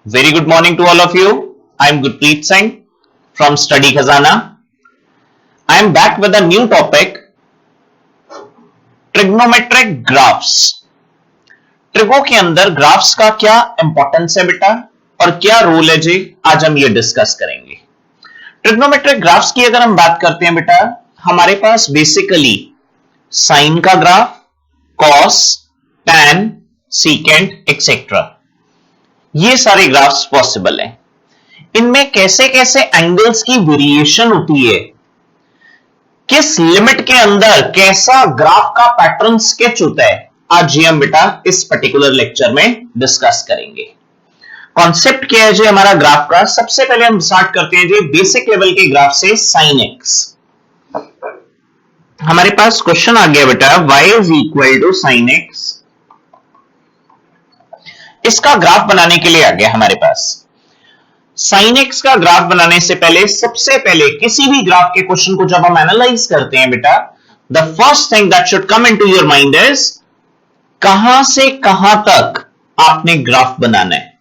Very good morning to all of you. I am Gurpreet Singh from Study Khazana. I am back with a new topic, trigonometric graphs. Trigo के अंदर graphs का क्या importance है बेटा और क्या role है जी, आज हम ये डिस्कस करेंगे। ट्रिग्नोमेट्रिक ग्राफ्स की अगर हम बात करते हैं बेटा, हमारे पास बेसिकली साइन का graph, cos, tan, secant etcetera, ये सारे ग्राफ्स पॉसिबल हैं। इनमें कैसे कैसे एंगल्स की वेरिएशन होती है, किस लिमिट के अंदर कैसा ग्राफ का पैटर्न स्केच होता है, आज ये हम बेटा इस पर्टिकुलर लेक्चर में डिस्कस करेंगे। कॉन्सेप्ट क्या है जी हमारा ग्राफ का। सबसे पहले हम स्टार्ट करते हैं जी बेसिक लेवल के ग्राफ से, साइन एक्स। हमारे पास क्वेश्चन आ गया बेटा, y is equal to sine X. इसका ग्राफ बनाने के लिए आ गया हमारे पास। साइन एक्स का ग्राफ बनाने से पहले सबसे पहले किसी भी ग्राफ के क्वेश्चन को जब हम एनालाइज करते हैं बेटा, the first thing that should come into your mind is कहां से कहां तक आपने ग्राफ बनाना है।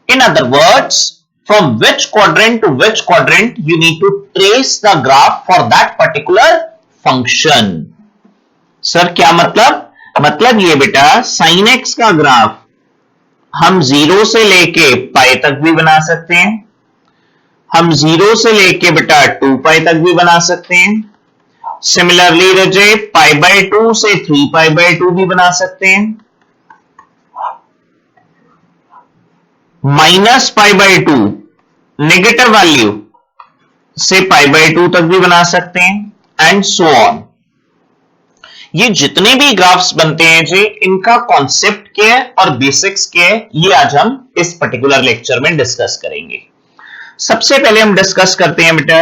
In other words, from which quadrant to which quadrant you need to trace the graph for that particular function. Sir क्या मतलब ये बेटा, साइन एक्स का ग्राफ हम 0 से लेके पाई तक भी बना सकते हैं, हम 0 से लेके बेटा 2 पाई तक भी बना सकते हैं। सिमिलरली रजे पाई बाय 2 से 3 पाई बाय 2 भी बना सकते हैं, minus pi by 2 negative value से पाई बाय 2 तक भी बना सकते हैं, एंड सो ऑन। ये जितने भी ग्राफ्स बनते हैं जी, इनका कॉन्सेप्ट क्या है और बेसिक्स क्या है, ये आज हम इस पर्टिकुलर लेक्चर में डिस्कस करेंगे। सबसे पहले हम डिस्कस करते हैं बेटा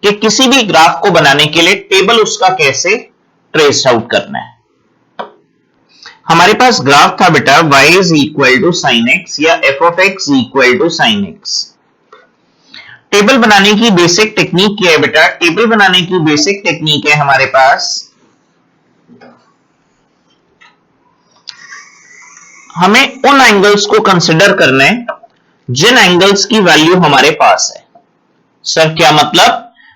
कि किसी भी ग्राफ को बनाने के लिए टेबल उसका कैसे ट्रेस आउट करना है। हमारे पास ग्राफ था बेटा y is equal to sine X या f of x equal to sine X. Table बनाने की बेसिक टेक्निक क्या है बेटा? टेबल बनाने की बेसिक टेक्निक है हमारे पास, हमें उन एंगल्स को कंसिडर करना है जिन एंगल्स की वैल्यू हमारे पास है। सर क्या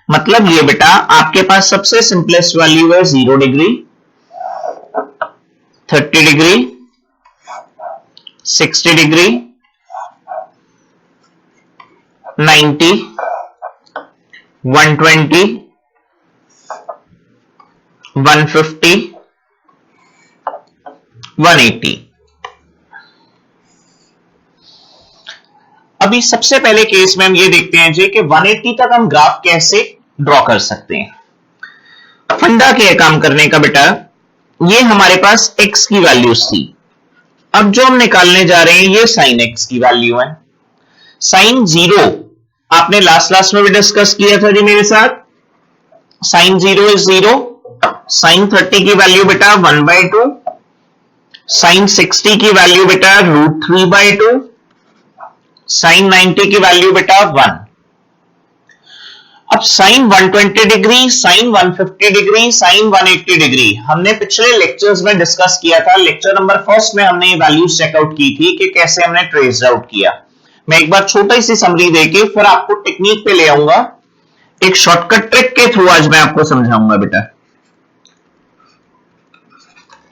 मतलब ये बेटा, आपके पास सबसे सिंपलेस्ट वैल्यू है 0 डिग्री, 30 डिग्री, 60 डिग्री, 90, 120, 150, 180। अभी सबसे पहले केस में हम ये देखते हैं जी कि 180 तक हम ग्राफ कैसे ड्रॉ कर सकते हैं। फंडा क्या है काम करने का बेटा, ये हमारे पास x की वैल्यूज थी, अब जो हम निकालने जा रहे हैं ये साइन x की वैल्यू है। साइन 0 आपने लास्ट में भी डिस्कस किया था जी मेरे साथ, साइन 0 इज 0। साइन 30 की वैल्यू बेटा 1/2, साइन 60 की वैल्यू बेटा √3/2, साइन 90 की वैल्यू बेटा 1। अब sine 120 degree, sine 150 degree, sine 180 degree हमने पिछले लेक्चर्स में डिस्कस किया था। लेक्चर नंबर 1 में हमने ये वैल्यूज चेकआउट की थी कि कैसे हमने ट्रेस आउट किया। मैं एक बार छोटी सी समरी देके फिर आपको टेक्निक पे ले आऊंगा, एक शॉर्टकट ट्रिक के थ्रू आज मैं आपको समझाऊंगा बेटा।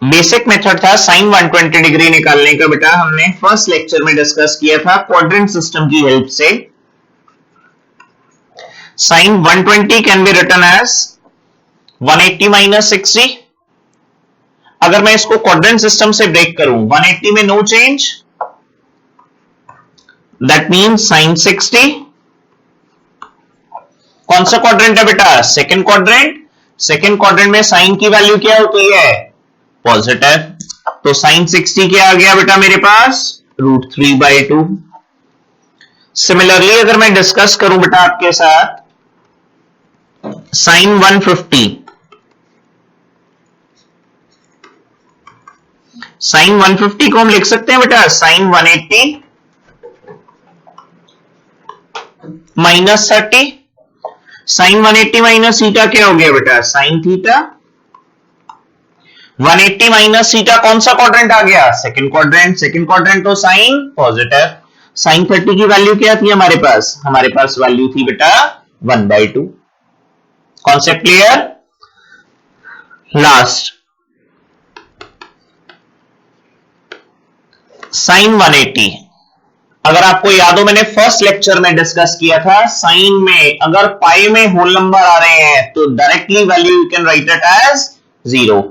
बेसिक मेथड था साइन 120 डिग्री निकालने का बेटा, हमने फर्स्ट लेक्चर में डिस्कस किया था क्वाड्रेंट सिस्टम की हेल्प से। Sine 120 can be written as 180 minus 60। अगर मैं इसको क्वाड्रेंट सिस्टम से ब्रेक करूं, 180 में no change, that means sine 60। कौन सा क्वाड्रेंट है बेटा? Second quadrant. सेकेंड क्वाड्रेंट में साइन की वैल्यू क्या होती है? पॉजिटिव। तो साइन 60 क्या आ गया बेटा मेरे पास? √3/2। सिमिलरली अगर मैं डिस्कस करूं बेटा आपके साथ साइन 150, साइन 150 को हम लिख सकते हैं बेटा sine 180 minus 30। Sine 180 minus theta क्या हो गया बेटा? Sine theta. 180 माइनस थीटा कौन सा क्वाड्रेंट आ गया? Second quadrant. सेकंड क्वाड्रेंट तो साइन पॉजिटिव, साइन 30 की वैल्यू क्या थी हमारे पास वैल्यू थी बेटा 1/2। Concept clear? Last sine 180। अगर आपको याद हो, मैंने फर्स्ट लेक्चर में डिस्कस किया था, साइन में अगर पाई में होल नंबर आ रहे हैं तो directly value you can write it as 0।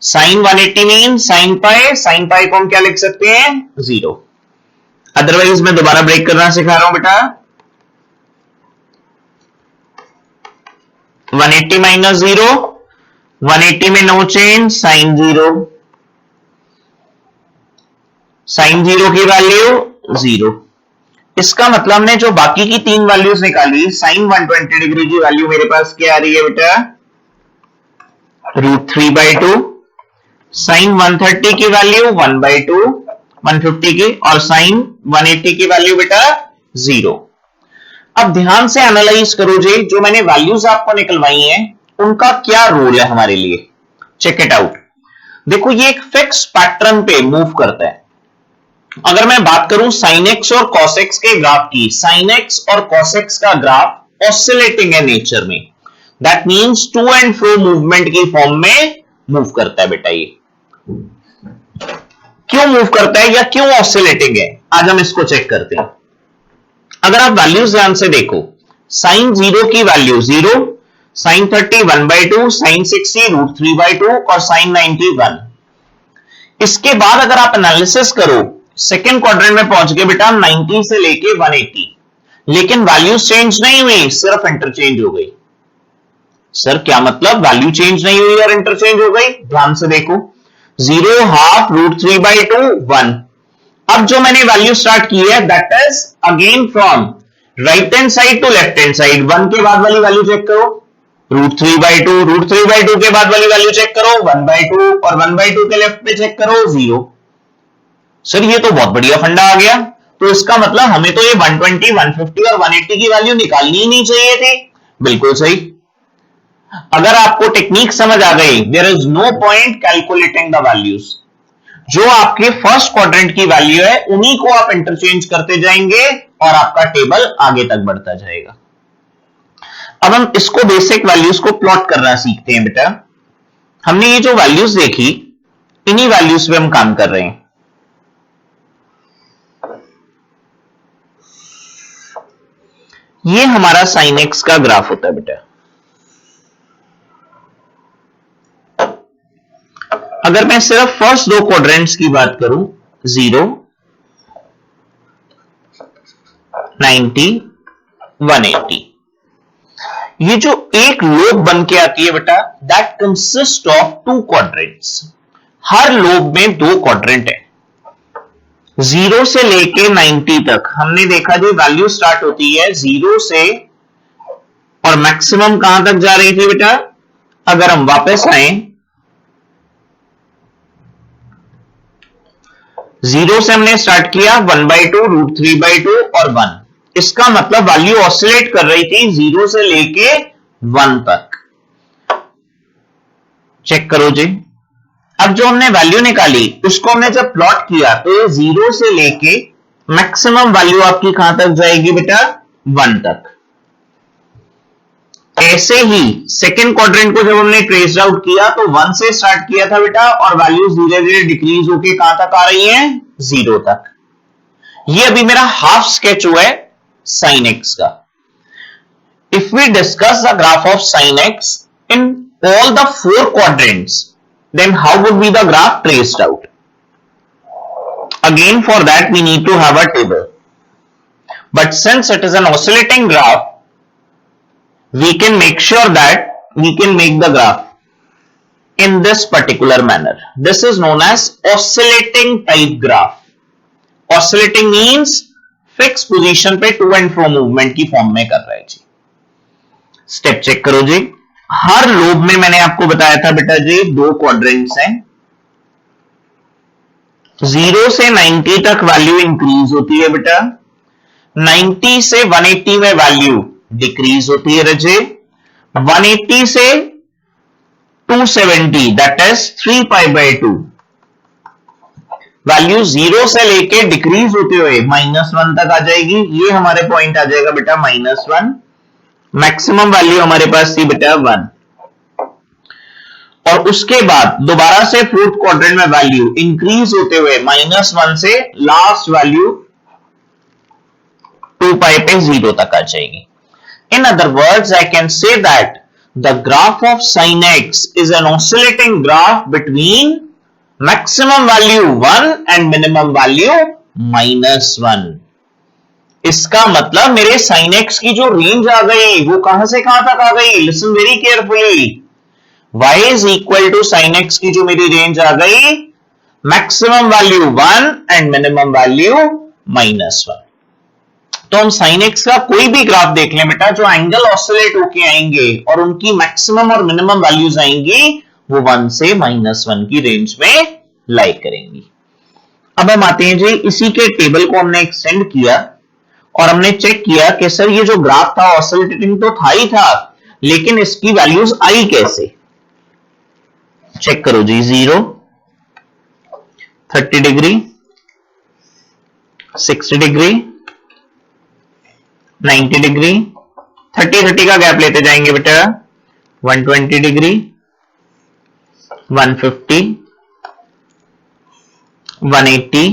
Sine 180 mean sine pi को हम क्या लिख सकते हैं? 0। अदरवाइज मैं दोबारा ब्रेक करना सिखा रहा हूं बेटा। 180 माइनस 0, 180 में नो चेंज, साइन 0, साइन 0 की वैल्यू 0। इसका मतलब हमने जो बाकी की तीन वैल्यूज निकाली, साइन 120 डिग्री की वैल्यू मेरे पास क्या आ रही है बेटा? √3/2। साइन 130 की वैल्यू 1/2, 150 की, और साइन 180 की वैल्यू बेटा 0। अब ध्यान से एनालाइज करो जी, जो मैंने वैल्यूज आपको निकलवाई हैं उनका क्या रोल है हमारे लिए। Check it out. देखो ये एक फिक्स पैटर्न पे मूव करता है। अगर मैं बात करूं साइन एक्स और कॉस एक्स के ग्राफ की, साइन एक्स और कॉस एक्स का ग्राफ ऑसिलेटिंग है नेचर में। That means to and fro movement की फॉर्म में मूव करता है बेटा। ये क्यों मूव करता है या क्यों ऑसिलेटिंग है, आज हम इसको चेक करते हैं। अगर आप वैल्यूज ध्यान से देखो, साइन 0 की वैल्यू 0, साइन 30 1/2, साइन 60 √3/2 और साइन 90 1। इसके बाद अगर आप एनालिसिस करो, सेकेंड क्वाड्रेंट में पहुंच गए बेटा 90 से लेके 180, लेकिन वैल्यू चेंज नहीं हुई, सिर्फ इंटरचेंज हो गई। सर क्या मतलब वैल्यू चेंज नहीं हुई और इंटरचेंज हो गई? ध्यान से देखो, 0, हाफ, √3/2 1। अब जो मैंने वैल्यू स्टार्ट की है that is again from right hand side to left hand side. 1 के बाद वाली वैल्यू चेक करो √3/2, √3/2 के बाद वाली वैल्यू चेक करो 1/2, और 1/2 के लेफ्ट पे चेक करो 0। सर ये तो बहुत बढ़िया फंडा आ गया। तो इसका मतलब हमें तो ये 120, 150 और 180 की वैल्यू निकालनी ही नहीं चाहिए थी। बिल्कुल सही। अगर आपको टेक्निक समझ आ गई, there is no point calculating the values. जो आपके फर्स्ट क्वाड्रेंट की वैल्यू है उन्हीं को आप इंटरचेंज करते जाएंगे और आपका टेबल आगे तक बढ़ता जाएगा। अब हम इसको बेसिक वैल्यूज को प्लॉट करना सीखते हैं बेटा। हमने ये जो वैल्यूज देखी, इन्हीं वैल्यूज पे हम काम कर रहे हैं। ये हमारा साइन एक्स का ग्राफ होता है बेटा। अगर मैं सिर्फ फर्स्ट दो क्वाड्रेंट्स की बात करूं, 0, 90, 180, ये जो एक लोब बन के आती है बेटा, that consist of 2 quadrants. Her lobe में 2 क्वाड्रेंट है। 0 से लेके 90 तक हमने देखा जो वैल्यू स्टार्ट होती है 0 से, और मैक्सिमम कहां तक जा रही थी बेटा? अगर हम वापस आए, 0 से हमने स्टार्ट किया 1/2, √3/2 और 1। इसका मतलब वैल्यू ऑसिलेट कर रही थी 0 से लेके 1 तक। चेक करो जी। अब जो हमने वैल्यू निकाली उसको हमने जब प्लॉट किया तो ये 0 से लेके मैक्सिमम वैल्यू आपकी कहां तक जाएगी बेटा? 1 तक। ऐसे ही सेकेंड क्वाड्रेंट को जब हमने ट्रेस आउट किया तो 1 से स्टार्ट किया था बेटा, और वैल्यूज धीरे धीरे डिक्रीज होके कहां तक आ रही हैं? 0 तक। ये अभी मेरा हाफ स्केच हुआ है साइन एक्स का। If we discuss the graph of sine X in all the 4 quadrants, then how would be the graph traced out? Again for that we need to have a table, but since it is an oscillating graph, we can make sure that we can make the graph in this particular manner. This is known as oscillating type graph. Oscillating means fixed position पे to and fro movement की form में कर रहा है जी। Step check करो जी। हर lobe में मैंने आपको बताया था बेटा जी 2 क्वाड्रेंट्स हैं। 0 से 90 तक वैल्यू इंक्रीज होती है बेटा, 90 से 180 में वैल्यू डिक्रीज होती है रजे, 180 से 270 दैट इज 3π/2 वैल्यू 0 से लेके डिक्रीज होते हुए -1 तक आ जाएगी। ये हमारे पॉइंट आ जाएगा बेटा -1। मैक्सिमम वैल्यू हमारे पास थी बेटा 1, और उसके बाद दोबारा से फोर्थ क्वाड्रेंट में वैल्यू इंक्रीज होते हुए -1 से लास्ट वैल्यू 2 पाई पे 0 तक आ जाएगी। In other words, I can say that the graph of sin x is an oscillating graph between maximum value 1 and minimum value -1। इसका मतलब मेरे sin x की जो रेंज आ गई वो कहां से कहां तक आ गई? Listen very carefully. y is equal to sin x की जो मेरी रेंज आ गई maximum value 1 and minimum value -1। तो हम sin x का कोई भी ग्राफ देख लें बेटा, जो एंगल ऑसिलेट होके आएंगे और उनकी मैक्सिमम और मिनिमम वैल्यूज आएंगी वो 1 से -1 की रेंज में लाई करेंगी। अब हम आते हैं जी, इसी के टेबल को हमने एक्सटेंड किया और हमने चेक किया कि सर ये जो ग्राफ था ऑसिलेटिंग तो था ही था, लेकिन इसकी वैल्यूज आई कैसे? चेक करो जी, 0, 30 डिग्री, 60 डिग्री, 90 डिग्री, 30 का गैप लेते जाएंगे बेटा, 120 degree, 150, 180,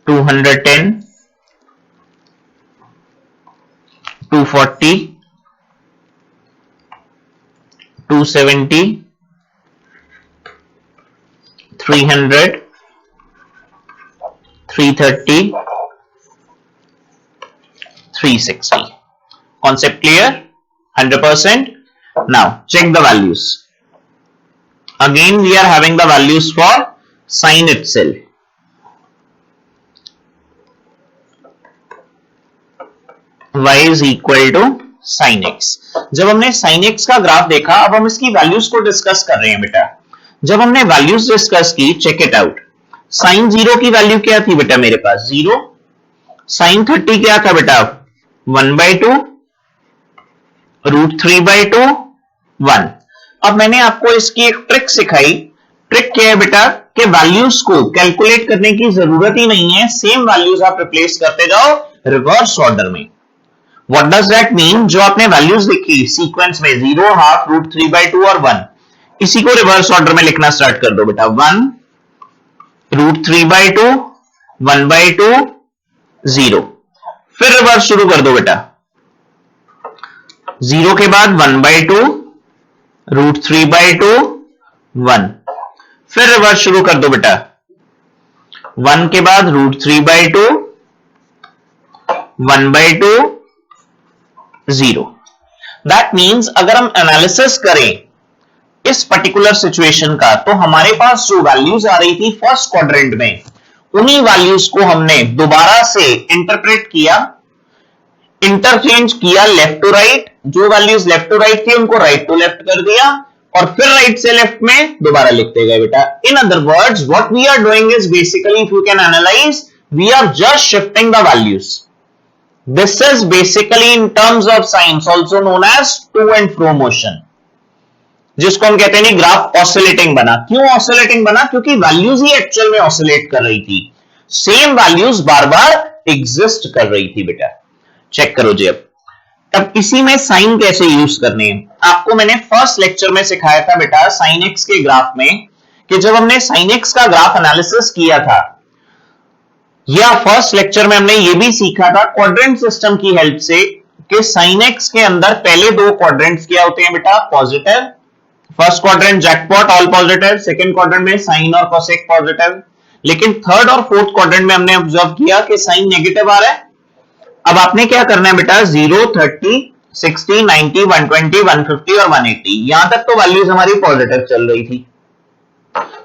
210, 240, 270, 300, 330, 360. Concept clear? 100%. Now check the values. Again we are having the values for sin itself. Y is equal to sin x. जब हमने sin x का ग्राफ देखा, अब हम इसकी वैल्यूज को डिस्कस कर रहे हैं बेटा। जब हमने वैल्यूज डिस्कस की, चेक इट आउट। साइन 0 की वैल्यू क्या थी बेटा मेरे पास? 0। साइन 30 क्या था बेटा? 1/2, √3/2, 1। अब मैंने आपको इसकी एक ट्रिक सिखाई। ट्रिक क्या है बेटा कि वैल्यूज को कैलकुलेट करने की जरूरत ही नहीं है, सेम वैल्यूज आप रिप्लेस करते जाओ रिवर्स ऑर्डर में। What does that mean? जो आपने वैल्यूज लिखी सीक्वेंस में 0, हाफ, √3/2 और 1, इसी को रिवर्स ऑर्डर में लिखना स्टार्ट कर दो बेटा। 1, √3/2, 1/2, 0, फिर रिवर्स शुरू कर दो बेटा। 0 के बाद 1/2, √3/2, 1, फिर रिवर्स शुरू कर दो बेटा। 1 के बाद √3/2, 1/2, 0। दैट मीन्स अगर हम एनालिसिस करें इस पर्टिकुलर सिचुएशन का, तो हमारे पास जो वैल्यूज आ रही थी फर्स्ट क्वाड्रेंट में, उन्हीं वैल्यूज को हमने दोबारा से इंटरप्रेट किया, इंटरचेंज किया लेफ्ट टू राइट। जो वैल्यूज लेफ्ट टू राइट थी उनको राइट टू लेफ्ट कर दिया और फिर राइट से लेफ्ट में दोबारा लिखते गए बेटा। In other words what we are doing is basically, if you can analyse, we are just shifting the values. This is basically in terms of science also known as to and fro motion, जिसको हम कहते हैं graph oscillating बना। क्यों oscillating बना? क्योंकि values ही actual में oscillate कर रही थी, सेम वैल्यूज बार बार एग्जिस्ट कर रही थी बेटा। चेक करो जी। अब इसी में साइन कैसे यूज करने हैं, आपको मैंने फर्स्ट लेक्चर में सिखाया था बेटा साइन एक्स के ग्राफ में, कि जब हमने साइन एक्स का ग्राफ एनालिसिस किया था, या फर्स्ट लेक्चर में हमने ये भी सीखा था क्वाड्रेंट सिस्टम की हेल्प से कि साइन एक्स के अंदर पहले दो क्वाड्रेंट्स क्या होते हैं बेटा? Positive. First quadrant jackpot all positive, second quadrant में साइन और कोसेक पॉजिटिव। लेकिन थर्ड और फोर्थ क्वाड्रेंट में हमने ऑब्जर्व किया कि साइन नेगेटिव आ रहा है। अब आपने क्या करना है बेटा? 0, 30, 60, 90, 120, 150 और 180, यहां तक तो वैल्यूज हमारी पॉजिटिव चल रही थी।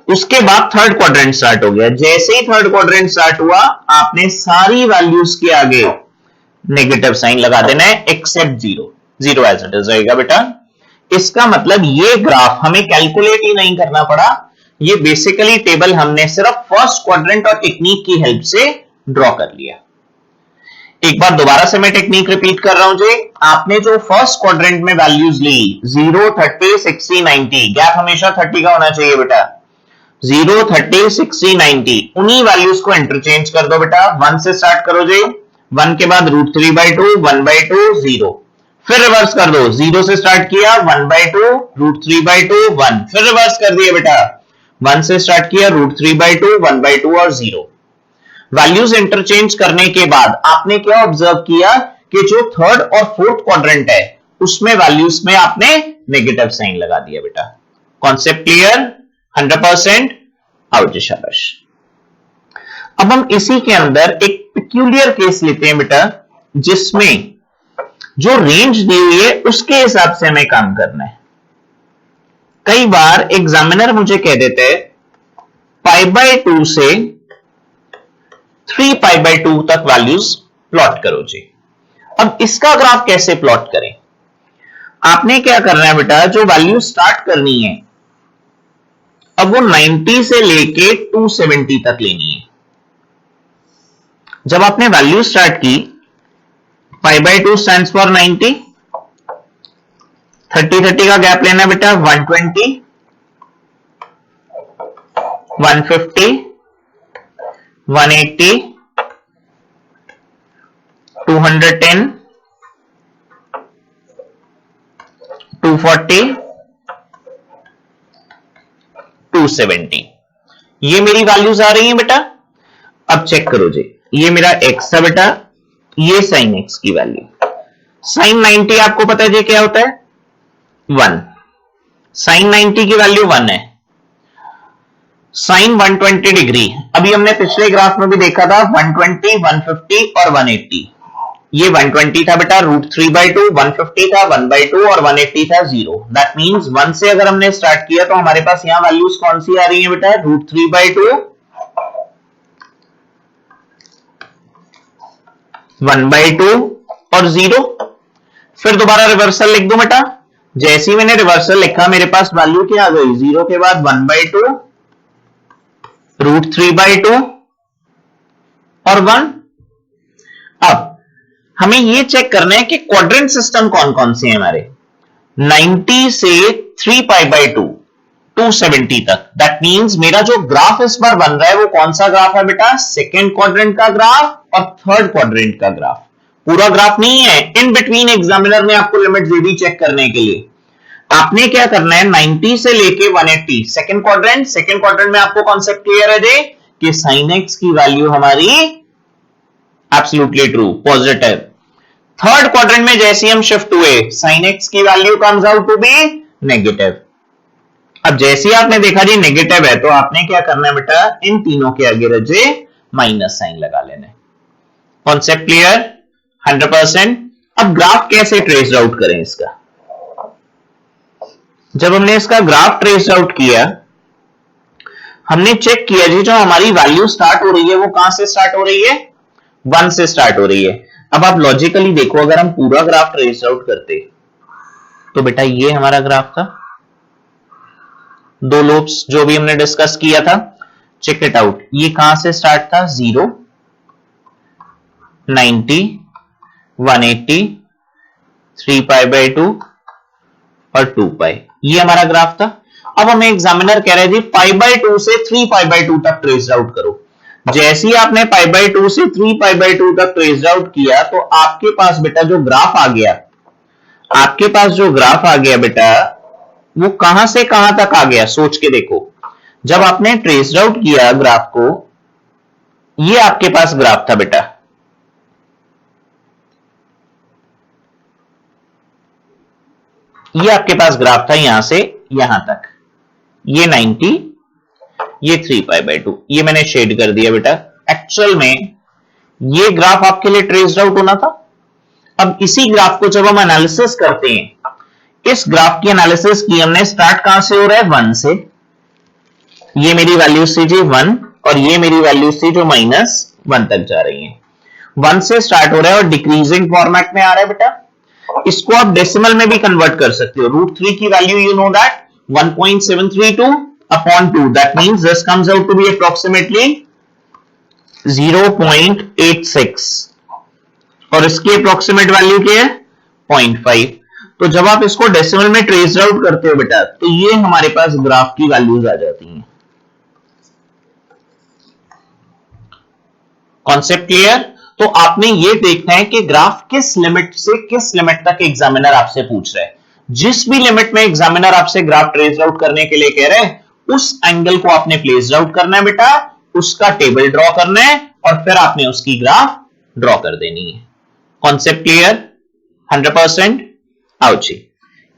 उसके बाद थर्ड क्वाड्रेंट स्टार्ट हो गया। जैसे ही थर्ड क्वाड्रेंट स्टार्ट हुआ, आपने सारी वैल्यूज के आगे नेगेटिव साइन लगा देना है एक्सेप्ट 0। 0 एज इट इज रहेगा बेटा। इसका मतलब ये ग्राफ हमें कैलकुलेट ही नहीं करना पड़ा, ये बेसिकली टेबल हमने सिर्फ फर्स्ट क्वाड्रेंट और टेक्निक की हेल्प से ड्रॉ कर लिया। एक बार दोबारा से मैं टेक्निक रिपीट कर रहा हूं जी। आपने जो फर्स्ट क्वाड्रेंट में वैल्यूज ली 0, 30, 60, 90, गैप हमेशा 30 का होना चाहिए बेटा। 0, 30, 60, 90, उन्हीं वैल्यूज को इंटरचेंज कर दो बेटा। 1 से स्टार्ट करो जी, 1 के बाद √3/2, 1/2, 0, फिर रिवर्स कर दो। 0 से स्टार्ट किया, 1/2, √3/2, 1, फिर रिवर्स कर दिए बेटा। 1 से स्टार्ट किया, √3/2, 1/2 और 0। वैल्यूज इंटरचेंज करने के बाद आपने क्या ऑब्जर्व किया कि जो थर्ड और फोर्थ क्वाड्रेंट है उसमें वैल्यूज में आपने नेगेटिव साइन लगा दिया बेटा। Concept clear? 100%? आउट जी, शाबाश। अब हम इसी के अंदर एक पिक्यूलियर केस लेते हैं बेटा, जिसमें जो रेंज दी हुई है उसके हिसाब से हमें काम करना है। कई बार एग्जामिनर मुझे कह देते हैं π/2 से 3π/2 तक वैल्यूज प्लॉट करो जी। अब इसका ग्राफ कैसे प्लॉट करें? आपने क्या करना है बेटा, जो वैल्यू स्टार्ट करनी है अब वो 90 से लेके 270 तक लेनी है। जब आपने वैल्यू स्टार्ट की, π/2 स्टैंड्स फॉर 90, 30 का गैप लेना बेटा, 120, 150, 180, 210, 240, 270, ये मेरी वैल्यूज आ रही हैं बेटा। अब चेक करो जी, ये मेरा x था बेटा, ये sin x की वैल्यू। sin 90 आपको पता है जी क्या होता है? 1। sin 90 की वैल्यू 1 है। sin 120 डिग्री, अभी हमने पिछले ग्राफ में भी देखा था, 120, 150 और 180। ये 120 था बेटा, √3/2, 150 था 1/2 और 180 था 0। दैट मींस 1 से अगर हमने स्टार्ट किया तो हमारे पास यहां वैल्यूज कौन सी आ रही है बेटा? √3/2, 1/2 और 0। फिर दोबारा रिवर्सल लिख दो बेटा। जैसे ही मैंने रिवर्सल लिखा मेरे पास वैल्यू क्या आ गई? 0 के बाद 1/2, √3/2 और 1। अब हमें यह चेक करना है कि क्वाड्रेंट सिस्टम कौन कौन से हैं हमारे। 90 से 3π/2, 270 तक। दैट मींस मेरा जो ग्राफ इस बार बन रहा है वो कौन सा ग्राफ है बेटा? सेकेंड क्वाड्रेंट का ग्राफ और थर्ड क्वाड्रेंट का ग्राफ। पूरा ग्राफ नहीं है, इन बिटवीन एग्जामिनर ने आपको लिमिट दे दी चेक करने के लिए। आपने क्या करना है, 90 से लेके 180 सेकेंड क्वाड्रेंट। सेकेंड क्वाड्रेंट में आपको कॉन्सेप्ट क्लियर है जी कि sin x की वैल्यू हमारी absolutely true, positive. Third quadrant में जैसे हम शिफ्ट हुए, sin x की वैल्यू comes out to be negative. अब जैसे ही आपने देखा जी नेगेटिव है, तो आपने क्या करना है बेटा, इन तीनों के आगे रजे माइनस साइन लगा लेना है। Concept clear? 100%? अब ग्राफ कैसे ट्रेस आउट करें इसका? जब हमने इसका ग्राफ ट्रेस आउट किया, हमने चेक किया जी जो हमारी वैल्यू स्टार्ट हो रही है वो कहां से स्टार्ट हो रही है? 1 से स्टार्ट हो रही है। अब आप लॉजिकली देखो, अगर हम पूरा ग्राफ ट्रेस आउट करते तो बेटा ये हमारा ग्राफ था, दो लूप्स जो भी हमने डिस्कस किया था। चेक इट आउट, ये कहां से स्टार्ट था? 0, 90, 180, 3π/2 और 2π, ये हमारा ग्राफ था। अब हमें एग्जामिनर कह रहे हैं जी π/2 से 3π/2 तक ट्रेस आउट करो। जैसे ही आपने π/2 से 3π/2 तक ट्रेस आउट किया तो आपके पास बेटा जो ग्राफ आ गया, आपके पास जो ग्राफ आ गया बेटा, वो कहां से कहां तक आ गया? सोच के देखो। जब आपने ट्रेस आउट किया ग्राफ को, ये आपके पास ग्राफ था बेटा, ये आपके पास ग्राफ था यहां से यहां तक, ये 90, ये 3π/2, ये मैंने शेड कर दिया बेटा। एक्चुअल में ये ग्राफ आपके लिए ट्रेस्ड आउट होना था। अब इसी ग्राफ को जब हम एनालिसिस करते हैं, इस ग्राफ की एनालिसिस की हमने, स्टार्ट कहां से हो रहा है? 1 से। ये मेरी वैल्यूज थी जी 1 और ये मेरी वैल्यूज थी जो -1 तक जा रही हैं। 1 से स्टार्ट हो रहा है और डिक्रीजिंग फॉर्मेट में आ रहा है बेटा। इसको आप डेसिमल में भी कन्वर्ट कर सकते हो। √3 की value you know that 1.732 upon 2, that means this comes out to be approximately 0.86. और इसकी अप्रोक्सीमेट वैल्यू क्या है 0.5। तो जब आप इसको डेसिमल में ट्रेस आउट करते हो बेटा तो ये हमारे पास ग्राफ की वैल्यूज आ जाती हैं। Concept clear? तो आपने ये देखना है कि ग्राफ किस लिमिट से किस लिमिट तक एग्जामिनर आपसे पूछ रहा है। जिस भी लिमिट में एग्जामिनर आपसे ग्राफ ट्रेस आउट करने के लिए कह रहे हैं उस एंगल को आपने प्लेस आउट करना है बेटा, उसका टेबल ड्रॉ करना है और फिर आपने उसकी ग्राफ ड्रॉ कर देनी है। Concept clear? 100%? आओ जी,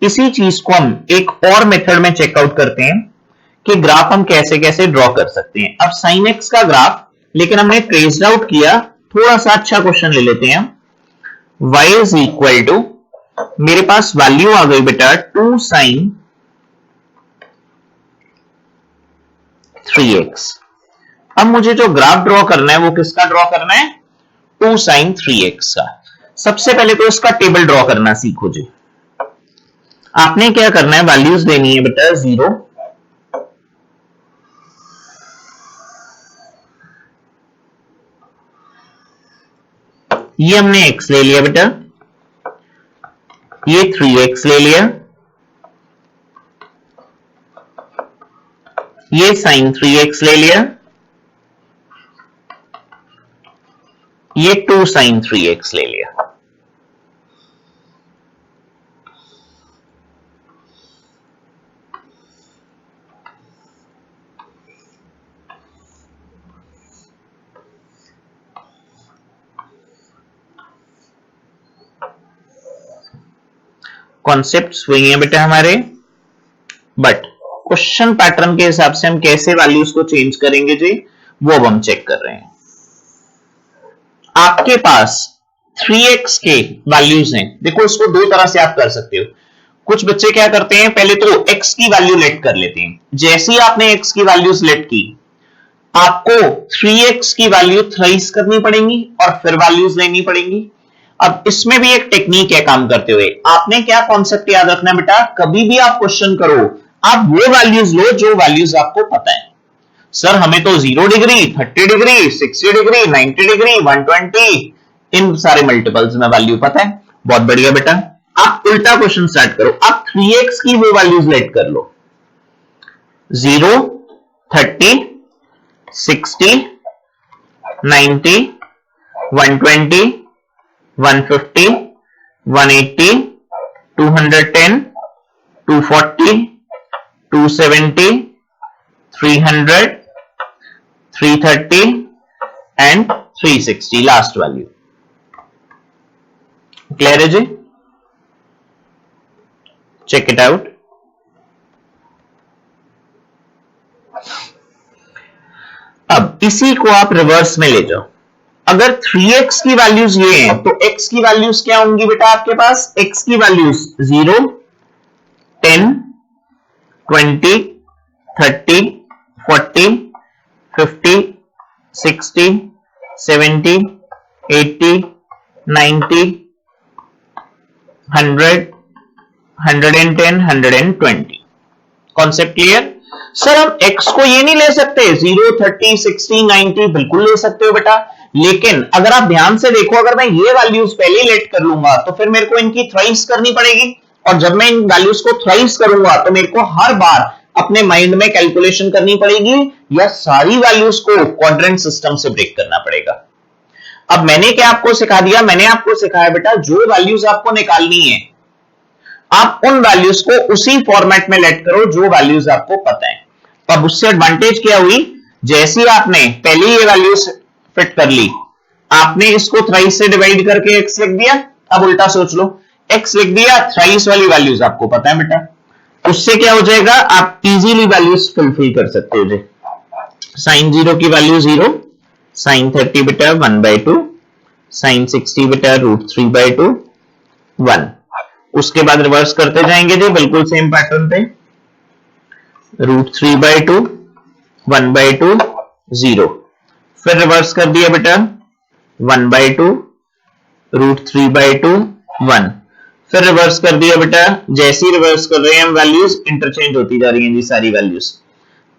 इसी चीज को हम एक और मेथड में चेकआउट करते हैं कि ग्राफ हम कैसे कैसे ड्रॉ कर सकते हैं। अब sin x का ग्राफ लेकिन हमने ट्रेस आउट किया, थोड़ा सा अच्छा क्वेश्चन ले लेते हैं हम। y इज इक्वल टू, मेरे पास वैल्यू आ गई बेटा 2 sin 3x। अब मुझे जो ग्राफ ड्रॉ करना है वो किसका ड्रॉ करना है 2 sin 3x का। सबसे पहले तो इसका टेबल ड्रॉ करना सीखो जी। आपने क्या करना है, वैल्यूज देनी है बेटा 0, ये हमने x ले लिया बेटा, ये 3x ले लिया, ये sin 3x ले लिया, ये 2 sin 3x ले लिया। कॉन्सेप्ट वही है बेटा हमारे, बट क्वेश्चन पैटर्न के हिसाब से हम कैसे वैल्यूज को चेंज करेंगे जी वो अब हम चेक कर रहे हैं। आपके पास 3x के वैल्यूज हैं, देखो इसको दो तरह से आप कर सकते हो। कुछ बच्चे क्या करते हैं, पहले तो x की वैल्यू लेट कर लेते हैं। जैसे ही आपने x की वैल्यूज लेट की आपको 3x की वैल्यू थ्राइस करनी पड़ेगी और फिर वैल्यूज लेनी पड़ेगी। अब इसमें भी एक टेक्निक है काम करते हुए। आपने क्या कॉन्सेप्ट याद रखना है बेटा, कभी भी आप क्वेश्चन करो आप वो वैल्यूज लो जो वैल्यूज आपको पता है। सर हमें तो 0 डिग्री 30 डिग्री 60 डिग्री 90 डिग्री 120 इन सारे मल्टीपल्स में वैल्यू पता है, बहुत बढ़िया बेटा। आप उल्टा क्वेश्चन स्टार्ट करो, आप 3x की वो वैल्यूज लेट कर लो 0 30 60 90 120 150 180 210 240 270 300 330 and 360 लास्ट वैल्यू। क्लियर है जी? Check it out. अब इसी को आप रिवर्स में ले जाओ। अगर 3x की वैल्यूज ये हैं तो x की वैल्यूज क्या होंगी बेटा आपके पास, x की वैल्यूज 0 10 20 30 40 50 60 70 80 90 100 110 120। Concept clear? सर हम x को ये नहीं ले सकते 0 30 60 90, बिल्कुल ले सकते हो बेटा, लेकिन अगर आप ध्यान से देखो अगर मैं ये वैल्यूज पहले लेट कर लूंगा तो फिर मेरे को इनकी थ्राइस करनी पड़ेगी, और जब मैं इन वैल्यूज को थ्राइस करूंगा तो मेरे को हर बार अपने माइंड में कैलकुलेशन करनी पड़ेगी या सारी वैल्यूज को क्वाड्रेंट सिस्टम से ब्रेक करना पड़ेगा। अब मैंने क्या आपको सिखा दिया, मैंने आपको सिखाया बेटा जो वैल्यूज आपको निकालनी है आप उन वैल्यूज को उसी फॉर्मेट में लेट करो जो वैल्यूज आपको पता है। अब उससे एडवांटेज क्या हुई, जैसे ही आपने पहले ये वैल्यूज फिट कर ली आपने इसको थ्राइस से डिवाइड करके x लिख दिया। अब उल्टा सोच लो, x लिख दिया, थ्राइस वाली वैल्यूज आपको पता है बेटा, उससे क्या हो जाएगा आप इजीली वैल्यूज फुलफिल कर सकते हो जी। sin 0 की वैल्यू 0, sin 30 बेटा 1/2, sin 60 बेटा √3/2 1। उसके बाद रिवर्स करते जाएंगे जी बिल्कुल सेम पैटर्न पे, √3/2 1/2 0, फिर रिवर्स कर दिया बेटा 1/2 √3/2 1, फिर रिवर्स कर दिया बेटा। जैसे ही रिवर्स कर रहे हैं हम वैल्यूज इंटरचेंज होती जा रही हैं जी सारी वैल्यूज।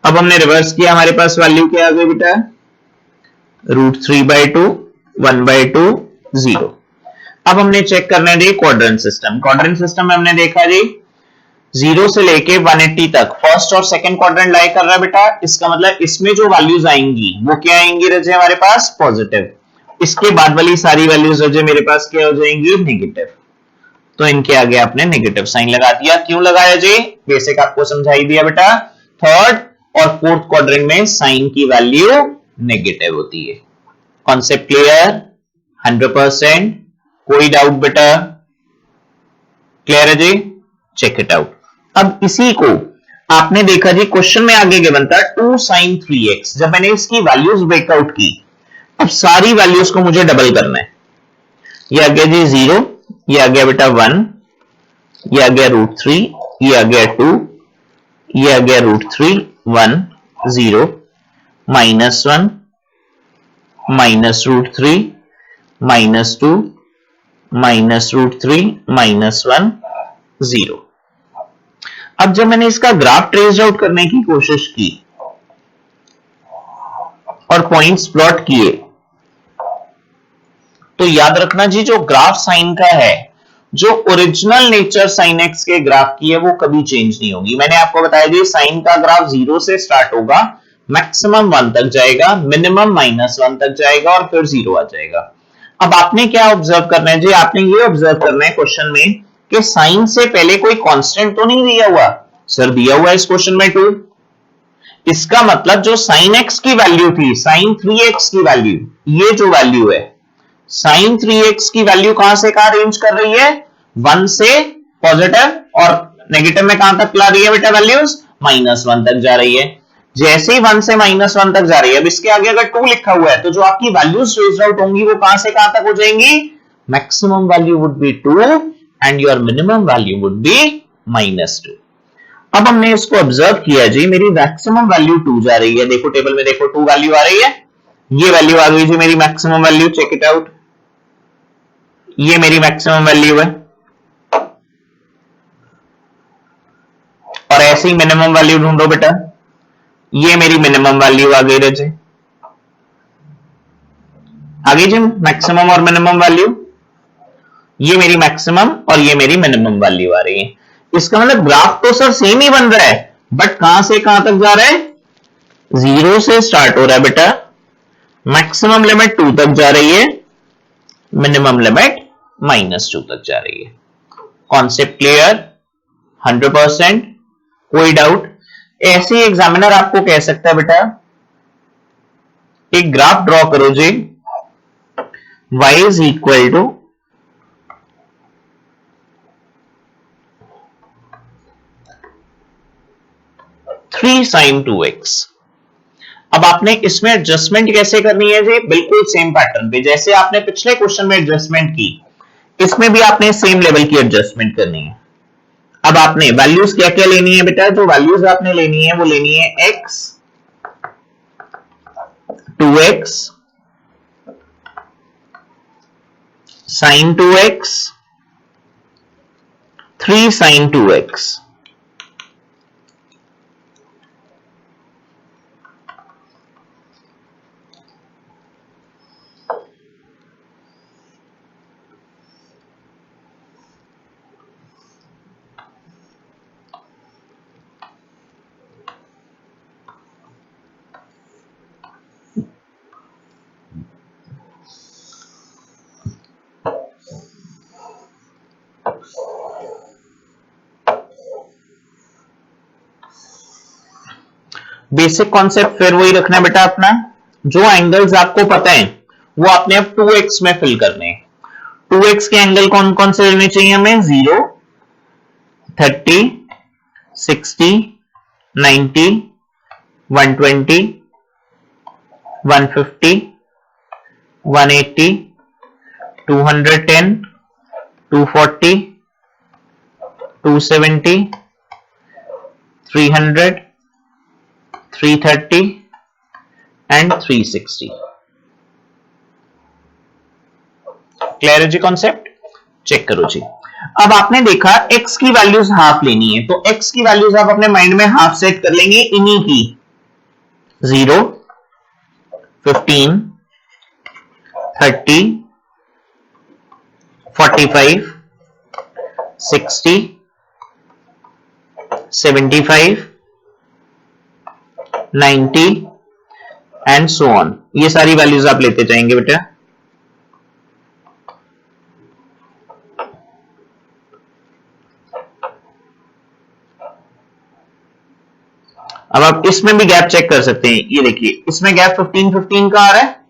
अब हमने रिवर्स किया, हमारे पास वैल्यू क्या आ गई बेटा √3/2 1/2 0। अब हमने चेक करना है जी क्वाड्रेंट सिस्टम। क्वाड्रेंट सिस्टम में हमने देखा जी 0 से लेके 180 तक फर्स्ट और सेकंड क्वाड्रेंट लाई कर रहा है बेटा। इसका मतलब इसमें जो वैल्यूज आएंगी वो क्या आएंगी रजे हमारे पास पॉजिटिव। इसके बाद वाली सारी वैल्यूज रजे मेरे पास क्या हो जाएंगी नेगेटिव। तो इनके आगे आपने नेगेटिव साइन लगा दिया। क्यों लगाया जी? बेसिक आपको समझाई दिया बेटा। थर्ड और फोर्थ क्वाड्रेंट में साइन की वैल्यू नेगेटिव होती है। Concept clear? 100%? कोई डाउट बेटा? क्लियर है जी? Check it out. अब इसी को आपने देखा जी क्वेश्चन में आगे गिवन था 2 sin 3x। जब मैंने इसकी वैल्यूज ब्रेकआउट की, अब सारी वैल्यूज को मुझे डबल करना है। ये आ गया जी 0, ये आ गया बेटा 1, ये आ गया √3, ये आ गया 2, ये आ गया √3, 1, 0, -1, -√3, -2, -√3, -1, 0। अब जब मैंने इसका ग्राफ ट्रेस आउट करने की कोशिश की और पॉइंट्स प्लॉट किए, तो याद रखना जी जो ग्राफ साइन का है, जो ओरिजिनल नेचर साइन एक्स के ग्राफ की है वो कभी चेंज नहीं होगी। मैंने आपको बताया जी साइन का ग्राफ 0 से स्टार्ट होगा, मैक्सिमम 1 तक जाएगा, मिनिमम -1 तक जाएगा और फिर 0 आ जाएगा। अब आपने क्या ऑब्जर्व करना है जी? आपने ये ऑब्जर्व करना है क्वेश्चन में कि साइन से पहले कोई कांस्टेंट तो नहीं दिया हुआ। सर दिया हुआ है इस क्वेश्चन में 2। इसका मतलब जो साइन एक्स की वैल्यू थी, साइन 3x की वैल्यू, ये जो वैल्यू है साइन 3x की वैल्यू कहां से कहां रेंज कर रही है? 1 से पॉजिटिव और नेगेटिव में कहां तक ला रही है बेटा वैल्यूज? -1 तक जा रही है। जैसे ही 1 से -1 तक जा रही है, अब इसके आगे अगर 2 लिखा हुआ है तो जो आपकी वैल्यूज ट्रेस्ड आउट होंगी वो कहां से कहां तक हो जाएंगी? Maximum value would be 2 and your minimum value would be -2। अब हमने इसको ऑब्जर्व किया जी, मेरी मैक्सिमम वैल्यू 2 जा रही है। देखो टेबल में देखो 2 वैल्यू आ रही है। ये वैल्यू आ गई जी मेरी maximum value, check it out. ये मेरी मैक्सिमम वैल्यू है और ऐसे ही मिनिमम वैल्यू ढूंढो बेटा। ये मेरी मिनिमम वैल्यू आ गई रजे, आ गई जी मैक्सिमम और मिनिमम वैल्यू। ये मेरी मैक्सिमम और ये मेरी मिनिमम वैल्यू आ रही है। इसका मतलब ग्राफ तो सर सेम ही बन रहा है, बट कहां से कहां तक जा रहा है? 0 से स्टार्ट हो रहा है बेटा, मैक्सिमम लिमिट 2 तक जा रही है, मिनिमम लिमिट -2 तक जा रही है। Concept clear? 100%? कोई डाउट? ऐसे ही एग्जामिनर आपको कह सकता है बेटा एक ग्राफ ड्रॉ करो जी, y is equal to 3 sin 2x। अब आपने इसमें एडजस्टमेंट कैसे करनी है जी? बिल्कुल सेम पैटर्न पे, जैसे आपने पिछले क्वेश्चन में एडजस्टमेंट की, इसमें भी आपने सेम लेवल की एडजस्टमेंट करनी है। अब आपने वैल्यूज क्या क्या लेनी है बेटा? जो वैल्यूज आपने लेनी है वो लेनी है x, 2x, sin 2x, 3 sin 2x। Basic concept फिर वही रखना है बेटा अपना। जो एंगल्स आपको पता है वो आपने अब 2x में फिल करने हैं। 2x के एंगल कौन कौन से लेने चाहिए हमें? 0, 30, 60, 90, 120, 150, 180, 210, 240, 270, 300, 330 एंड 360। क्लियर है जी कॉन्सेप्ट? चेक करो जी। अब आपने देखा x की वैल्यूज हाफ लेनी है, तो x की वैल्यूज आप अपने माइंड में हाफ सेट कर लेंगे इन्हीं की, 0, 15, 30, 45, 60, 75, 90 एंड सो ऑन। ये सारी वैल्यूज आप लेते जाएंगे बेटा। अब आप इसमें भी गैप चेक कर सकते हैं। ये देखिए इसमें गैप 15 15 का आ रहा है,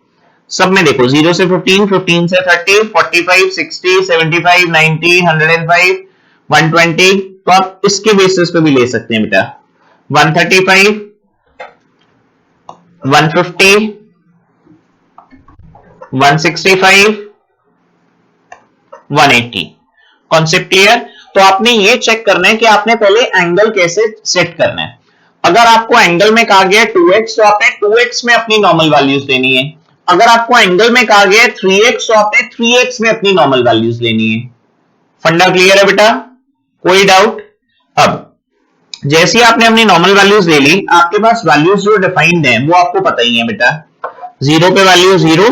सब में देखो 0 से 15, 15 से 30, 45, 60, 75, 90, 105, 120। तो आप इसके बेसिस पे भी ले सकते हैं बेटा। 135, 150, 165, 180। Concept clear? तो आपने ये चेक करना है कि आपने पहले एंगल कैसे सेट करना है। अगर आपको एंगल में कहा गया 2x तो आपने 2x में अपनी नॉर्मल वैल्यूज लेनी है। अगर आपको एंगल में कहा गया 3x तो आपने 3x में अपनी नॉर्मल वैल्यूज लेनी है। फंडा क्लियर है बेटा? कोई डाउट? अब जैसे ही आपने अपनी नॉर्मल वैल्यूज ले ली, आपके पास वैल्यूज जो डिफाइंड है वो आपको पता ही है बेटा। 0 पे वैल्यू 0,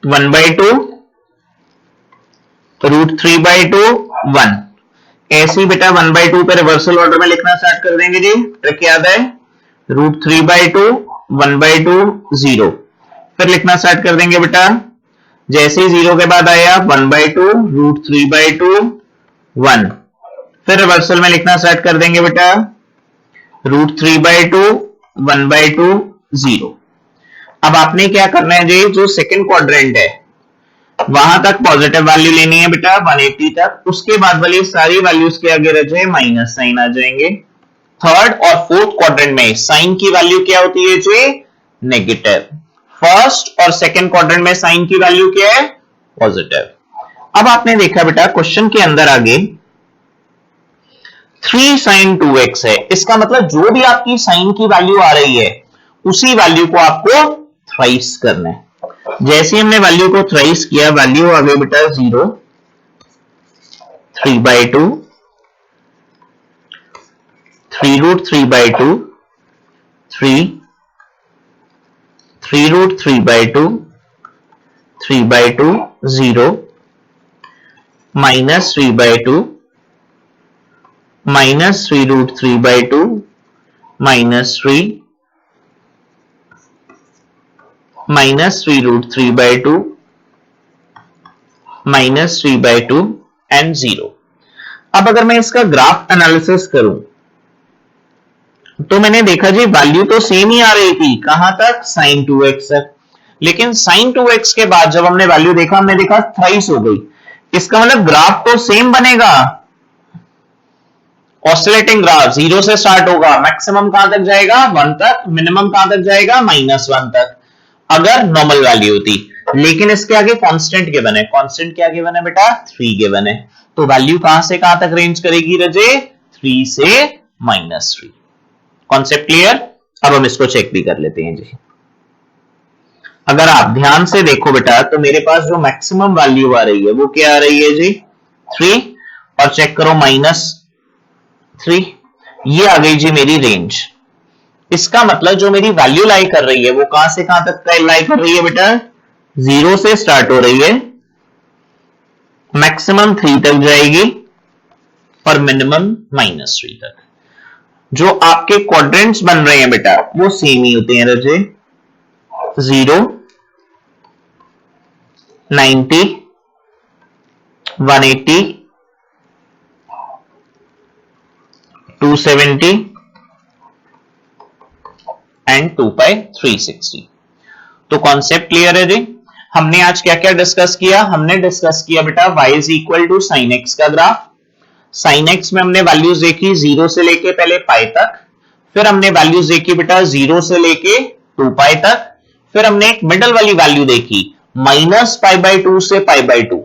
1/2, √3/2, 1। ऐसे ही बेटा 1/2 पे रिवर्सल ऑर्डर में लिखना स्टार्ट कर देंगे जी। ट्रिक याद है? √3/2, 1/2, 0। फिर लिखना स्टार्ट कर देंगे बेटा। जैसे ही 0 के बाद आया 1/2, √3/2, 1। फिर रिवर्सल में लिखना स्टार्ट कर देंगे बेटा। √3/2, 1/2, 0। अब आपने क्या करना है जी, जो सेकंड क्वाड्रेंट है वहां तक पॉजिटिव वैल्यू लेनी है बेटा 180 तक। उसके बाद वाली सारी वैल्यूज के आगे रह जाए माइनस साइन आ जाएंगे। थर्ड और फोर्थ क्वाड्रेंट में साइन की वैल्यू क्या होती है जी? नेगेटिव। फर्स्ट और सेकंड क्वाड्रेंट में साइन की वैल्यू क्या है? पॉजिटिव। अब आपने देखा बेटा क्वेश्चन के अंदर आगे 3 sin 2x है। इसका मतलब जो भी आपकी साइन की वैल्यू आ रही है उसी वैल्यू को आपको थ्राइस करना है। जैसे हमने वैल्यू को थ्राइस किया, वैल्यू आ गई बेटा 0, 3/2, 3√3/2, 3, 3√3/2, 3/2, 0, -3/2, -3√3/2, -3, -3√3/2, -3/2 एंड 0। अब अगर मैं इसका ग्राफ एनालिसिस करूं तो मैंने देखा जी वैल्यू तो सेम ही आ रही थी। कहां तक? sin 2x तक। लेकिन sin 2x के बाद जब हमने वैल्यू देखा, हमने देखा थ्राइस हो गई। इसका मतलब ग्राफ तो सेम बनेगा। ऑसिलेटिंग ग्राफ 0 से स्टार्ट होगा, मैक्सिमम कहां तक जाएगा? 1 तक। मिनिमम कहां तक जाएगा? -1 तक, अगर नॉर्मल वैल्यू होती। लेकिन इसके आगे कांस्टेंट गिवन है। कांस्टेंट क्या गिवन है बेटा? 3 गिवन है। तो वैल्यू कहां से कहां तक रेंज करेगी रजे? 3 से -3। Concept clear? अब हम इसको चेक भी कर लेते हैं जी। अगर आप ध्यान से देखो बेटा तो मेरे पास जो मैक्सिमम वैल्यू आ रही है वो क्या आ रही है जी? 3। और चेक करो -3, ये आ गई जी मेरी रेंज। इसका मतलब जो मेरी वैल्यू लाई कर रही है वो कहां से कहां तक लाई कर रही है बेटा? 0 से स्टार्ट हो रही है, मैक्सिमम 3 तक जाएगी और मिनिमम -3 तक। जो आपके क्वाड्रेंट्स बन रहे हैं बेटा वो सेम ही होते हैं रजे। 0, 90, 180, 270 एंड 2π360। तो कॉन्सेप्ट क्लियर है जी। हमने आज क्या क्या डिस्कस किया? हमने डिस्कस किया बेटा y is equal to sine X का ग्राफ। साइन एक्स में हमने वैल्यूज देखी 0 से लेके पहले पाई तक, फिर हमने वैल्यूज देखी बेटा 0 से लेके 2π तक, फिर हमने एक मिडल वाली वैल्यू देखी -π/2 से π/2।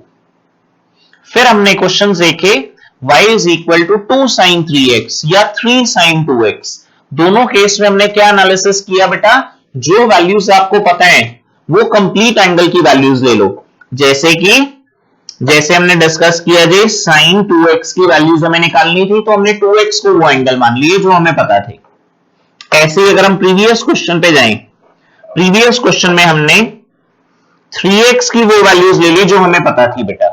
फिर हमने क्वेश्चन देखे y is equal to 2 sin 3x या 3 sin 2x। दोनों केस में हमने क्या एनालिसिस किया बेटा? जो वैल्यूज आपको पता है वो कंप्लीट एंगल की वैल्यूज ले लो। जैसे हमने डिस्कस किया जी sin 2x की वैल्यूज हमें निकालनी थी तो हमने 2x को वो एंगल मान लिए जो हमें पता थे। ऐसे ही अगर हम प्रीवियस क्वेश्चन पे जाएं, प्रीवियस क्वेश्चन में हमने 3x की वो वैल्यूज ले ली जो हमें पता थी बेटा।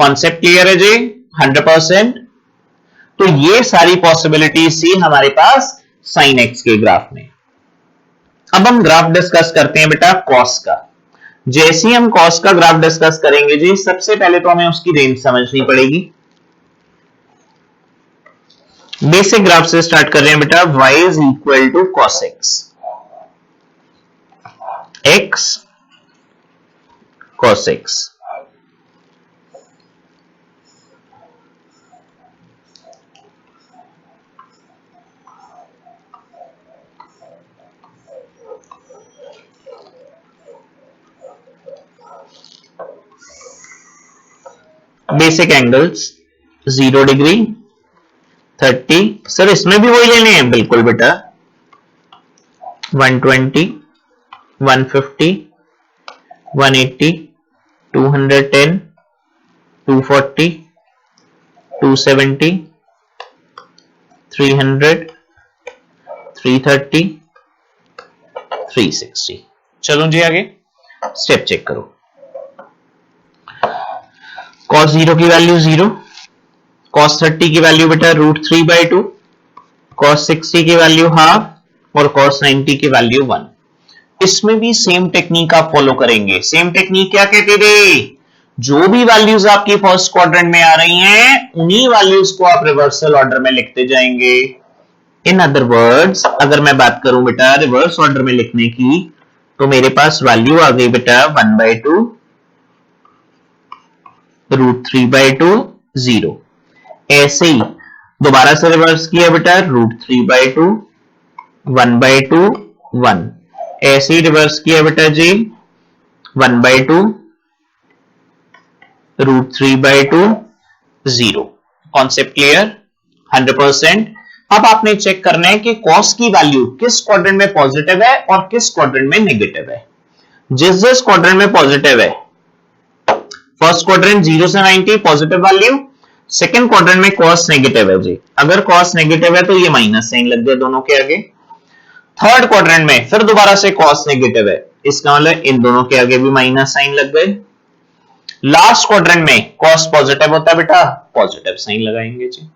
कॉन्सेप्ट क्लियर है जी? 100%। तो ये सारी पॉसिबिलिटीज थी हमारे पास साइन एक्स के ग्राफ में। अब हम ग्राफ डिस्कस करते हैं बेटा कॉस का। जैसे ही हम कॉस का ग्राफ डिस्कस करेंगे जी, सबसे पहले तो हमें उसकी रेंज समझनी पड़ेगी। बेसिक ग्राफ से स्टार्ट कर रहे हैं बेटा। y is equal to cos X, X cos X. Basic angles 0 degree, 30। Sir इसमें भी वही लेने हैं? बिल्कुल बेटा। 120, 150, 180, 210, 240, 270, 300, 330, 360। चलो जी आगे स्टेप चेक करो। cos 0 की वैल्यू 0, cos 30 की वैल्यू बेटा √3/2, cos 60 की वैल्यू हाफ और cos 90 की वैल्यू 1। इसमें भी सेम टेक्निक आप फॉलो करेंगे। सेम टेक्निक क्या कहते थे? जो भी वैल्यूज आपकी फर्स्ट क्वाड्रेंट में आ रही हैं, उन्हीं वैल्यूज को आप रिवर्सल ऑर्डर में लिखते जाएंगे। इन अदर वर्ड्स, अगर मैं बात करूं बेटा रिवर्स ऑर्डर में लिखने की, तो मेरे पास वैल्यू आ गई बेटा 1/2, √3/2, 0। ऐसे ही दोबारा से रिवर्स किया बेटा √3/2, 1/2, 1। ऐसे ही रिवर्स किया बेटा जी 1/2, √3/2, 0। Concept clear? 100%। अब आपने चेक करना है कि कॉस की वैल्यू किस क्वाड्रेंट में पॉजिटिव है और किस क्वाड्रेंट में नेगेटिव है। जिस क्वाड्रेंट में पॉजिटिव है, फर्स्ट क्वाड्रेंट 0 से 90 पॉजिटिव वैल्यू, सेकंड क्वाड्रेंट में कॉस नेगेटिव है जी। अगर कॉस नेगेटिव है तो ये माइनस साइन लग गया दोनों के आगे। थर्ड क्वाड्रेंट में फिर दोबारा से कॉस नेगेटिव है, इसका मतलब इन दोनों के आगे भी माइनस साइन लग गए। लास्ट क्वाड्रेंट में कॉस पॉजिटिव होता है बेटा, पॉजिटिव साइन लगाएंगे जी।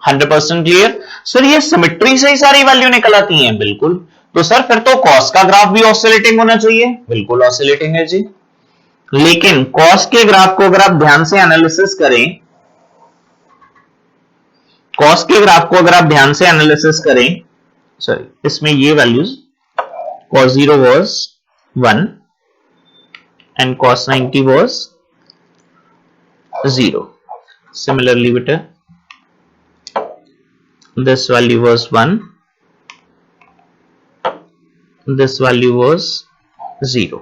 100% क्लियर? सर ये सिमेट्री से ही सारी वैल्यू निकल आती हैं? बिल्कुल। तो सर फिर तो कॉस का ग्राफ भी ऑसिलेटिंग होना चाहिए? बिल्कुल ऑसिलेटिंग है जी। लेकिन कॉस के ग्राफ को अगर आप ध्यान से एनालिसिस करें, कॉस के ग्राफ को अगर आप ध्यान से एनालिसिस करें, सॉरी इसमें ये values cos 0 was 1 and cos 90 was 0. Similarly beta this value was 1, this value was 0.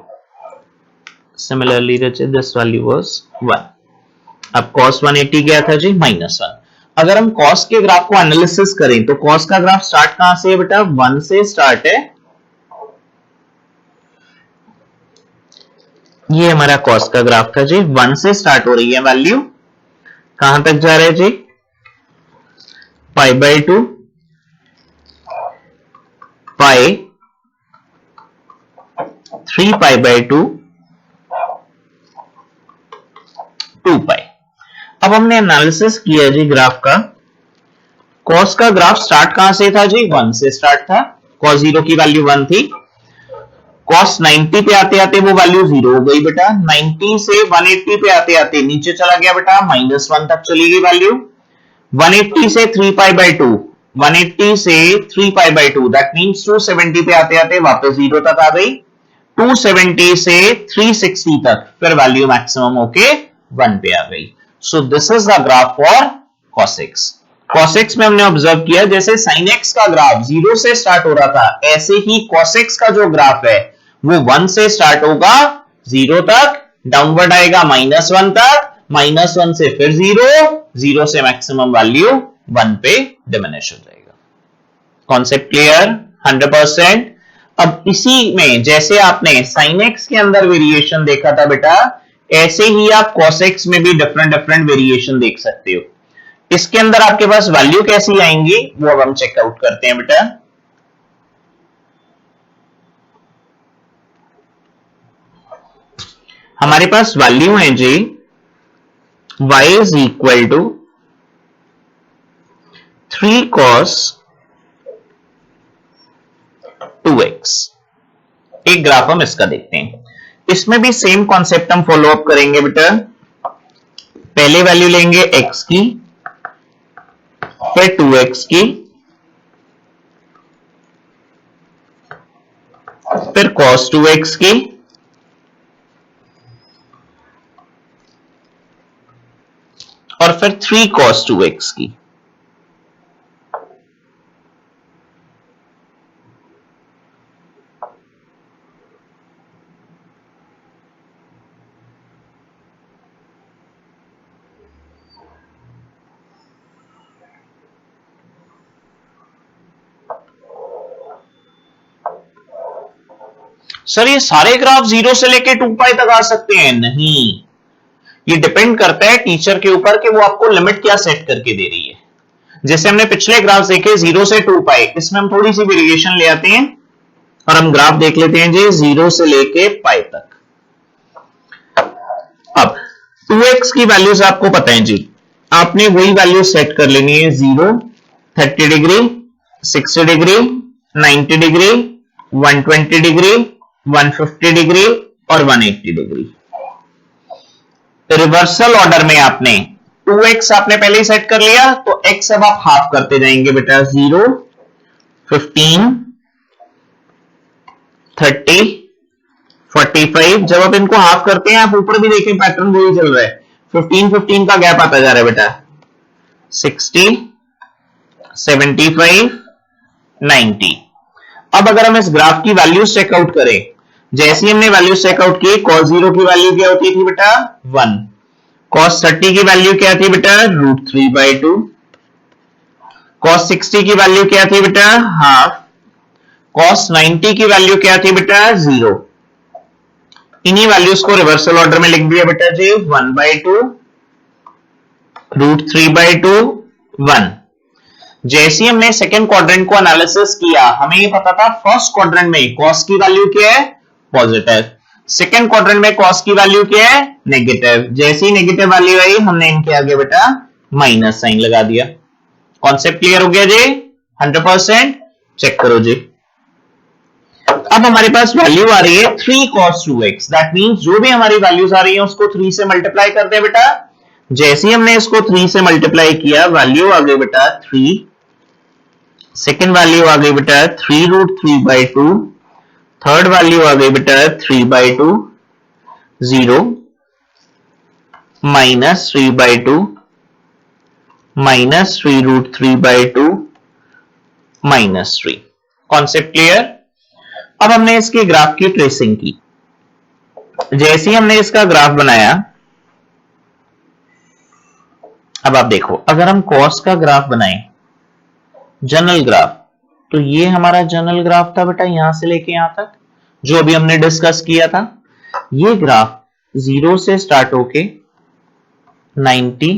Similarly this value was 1. अब cos 180 क्या था जी? -1। अगर हम cos के ग्राफ को एनालिसिस करें तो cos का ग्राफ स्टार्ट कहां से है बेटा? 1 से स्टार्ट है। ये हमारा cos का ग्राफ था जी, 1 से स्टार्ट हो रही है वैल्यू, कहां तक जा रहा है जी? π/2, पाई, 3π/2, 2π। अब हमने एनालिसिस किया जी ग्राफ का। cos का ग्राफ स्टार्ट कहां से था जी? 1 से स्टार्ट था। cos 0 की वैल्यू 1 थी। cos 90 पे आते आते वो वैल्यू 0 हो गई बेटा। 90 से 180 पे आते आते नीचे चला गया बेटा, -1 तक चली गई वैल्यू। 180 से 3π/2, 180 से 3π/2 दैट मींस 270 पे आते आते वापस 0 तक आ गई। 270 से 360 तक फिर वैल्यू मैक्सिमम होके 1 पे आ गई। So this is the graph for cos x। cos x में हमने ऑब्जर्व किया जैसे sin x का ग्राफ 0 से स्टार्ट हो रहा था, ऐसे ही cos x का जो ग्राफ है वो 1 से स्टार्ट होगा 0 तक, डाउनवर्ड आएगा -1 तक, -1 से फिर 0 से मैक्सिमम वैल्यू 1 पे डिमिनिश हो जाएगा। Concept clear? 100%। अब इसी में जैसे आपने sin x के अंदर वेरिएशन देखा था बेटा, ऐसे ही आप cos x में भी डिफरेंट वेरिएशन देख सकते हो। इसके अंदर आपके पास वैल्यू कैसी आएंगी वो अब हम चेकआउट करते हैं बेटा। हमारे पास वैल्यू है जी y is equal to 3 cos 2x। एक ग्राफ हम इसका देखते हैं। इसमें भी सेम कॉन्सेप्ट हम फॉलो अप करेंगे बेटा। पहले वैल्यू लेंगे x की, फिर 2x की, फिर cos 2x की, और फिर 3 cos 2x की। सर ये सारे ग्राफ 0 से लेके 2 पाई तक आ सकते हैं? नहीं, ये डिपेंड करता है टीचर के ऊपर कि वो आपको लिमिट क्या सेट करके दे रही है। जैसे हमने पिछले ग्राफ देखे 0 से 2 पाई, इसमें हम थोड़ी सी वेरिएशन ले आते हैं और हम ग्राफ देख लेते हैं जी 0 से लेके पाई तक। अब 2x की वैल्यूज आपको पता है जी, आपने वही वैल्यू सेट कर लेनी है 0, 30 degree, 60 degree, 90 degree, 120 degree, 150 degree और 180 डिग्री। रिवर्सल ऑर्डर में आपने 2x आपने पहले ही सेट कर लिया, तो x अब आप हाफ करते जाएंगे बेटा। 0, 15, 30, 45। जब आप इनको हाफ करते हैं, आप ऊपर भी देखें पैटर्न वही चल रहा है, 15 का गैप आता जा रहा है बेटा। 60, 75, 90। अब अगर हम इस ग्राफ की वैल्यू चेकआउट करें, जैसे ही हमने वैल्यू चेकआउट की, cos 0 की वैल्यू क्या होती थी बेटा? 1। cos 30 की वैल्यू क्या थी बेटा? √3/2। cos 60 की वैल्यू क्या थी बेटा? हाफ। cos 90 की वैल्यू क्या थी बेटा? 0। इन्हीं वैल्यूज को रिवर्सल ऑर्डर में लिख दिया बेटा जी। 1/2, √3/2, 1। जैसे हमने सेकेंड क्वाड्रेंट को एनालिसिस किया, हमें ये पता था फर्स्ट क्वाड्रेंट में cos की वैल्यू क्या है? पॉजिटिव। सेकेंड क्वाड्रेंट में cos की वैल्यू क्या है? नेगेटिव। जैसे ही नेगेटिव वैल्यू आई, हमने इनके आगे बेटा माइनस साइन लगा दिया। कॉन्सेप्ट क्लियर हो गया जी? 100%। चेक करो जी। अब हमारे पास वैल्यू आ रही है 3 cos 2x। दैट मींस जो भी हमारी वैल्यूज आ रही है उसको 3 से मल्टीप्लाई कर दे बेटा। जैसे ही हमने इसको 3 से मल्टीप्लाई किया, वैल्यू आ गई बेटा 3। सेकेंड वैल्यू आ गई बेटा 3√3/2। थर्ड वैल्यू आ गई बेटा 3/2, 0, -3/2, -3√3/2, -3। Concept clear? अब हमने इसके ग्राफ की ट्रेसिंग की। जैसे ही हमने इसका ग्राफ बनाया, अब आप देखो, अगर हम cos का ग्राफ बनाएं, जनरल ग्राफ, तो ये हमारा जनरल ग्राफ था बेटा, यहां से लेके यहां तक जो अभी हमने डिस्कस किया था। ये ग्राफ 0 से स्टार्ट होके 90,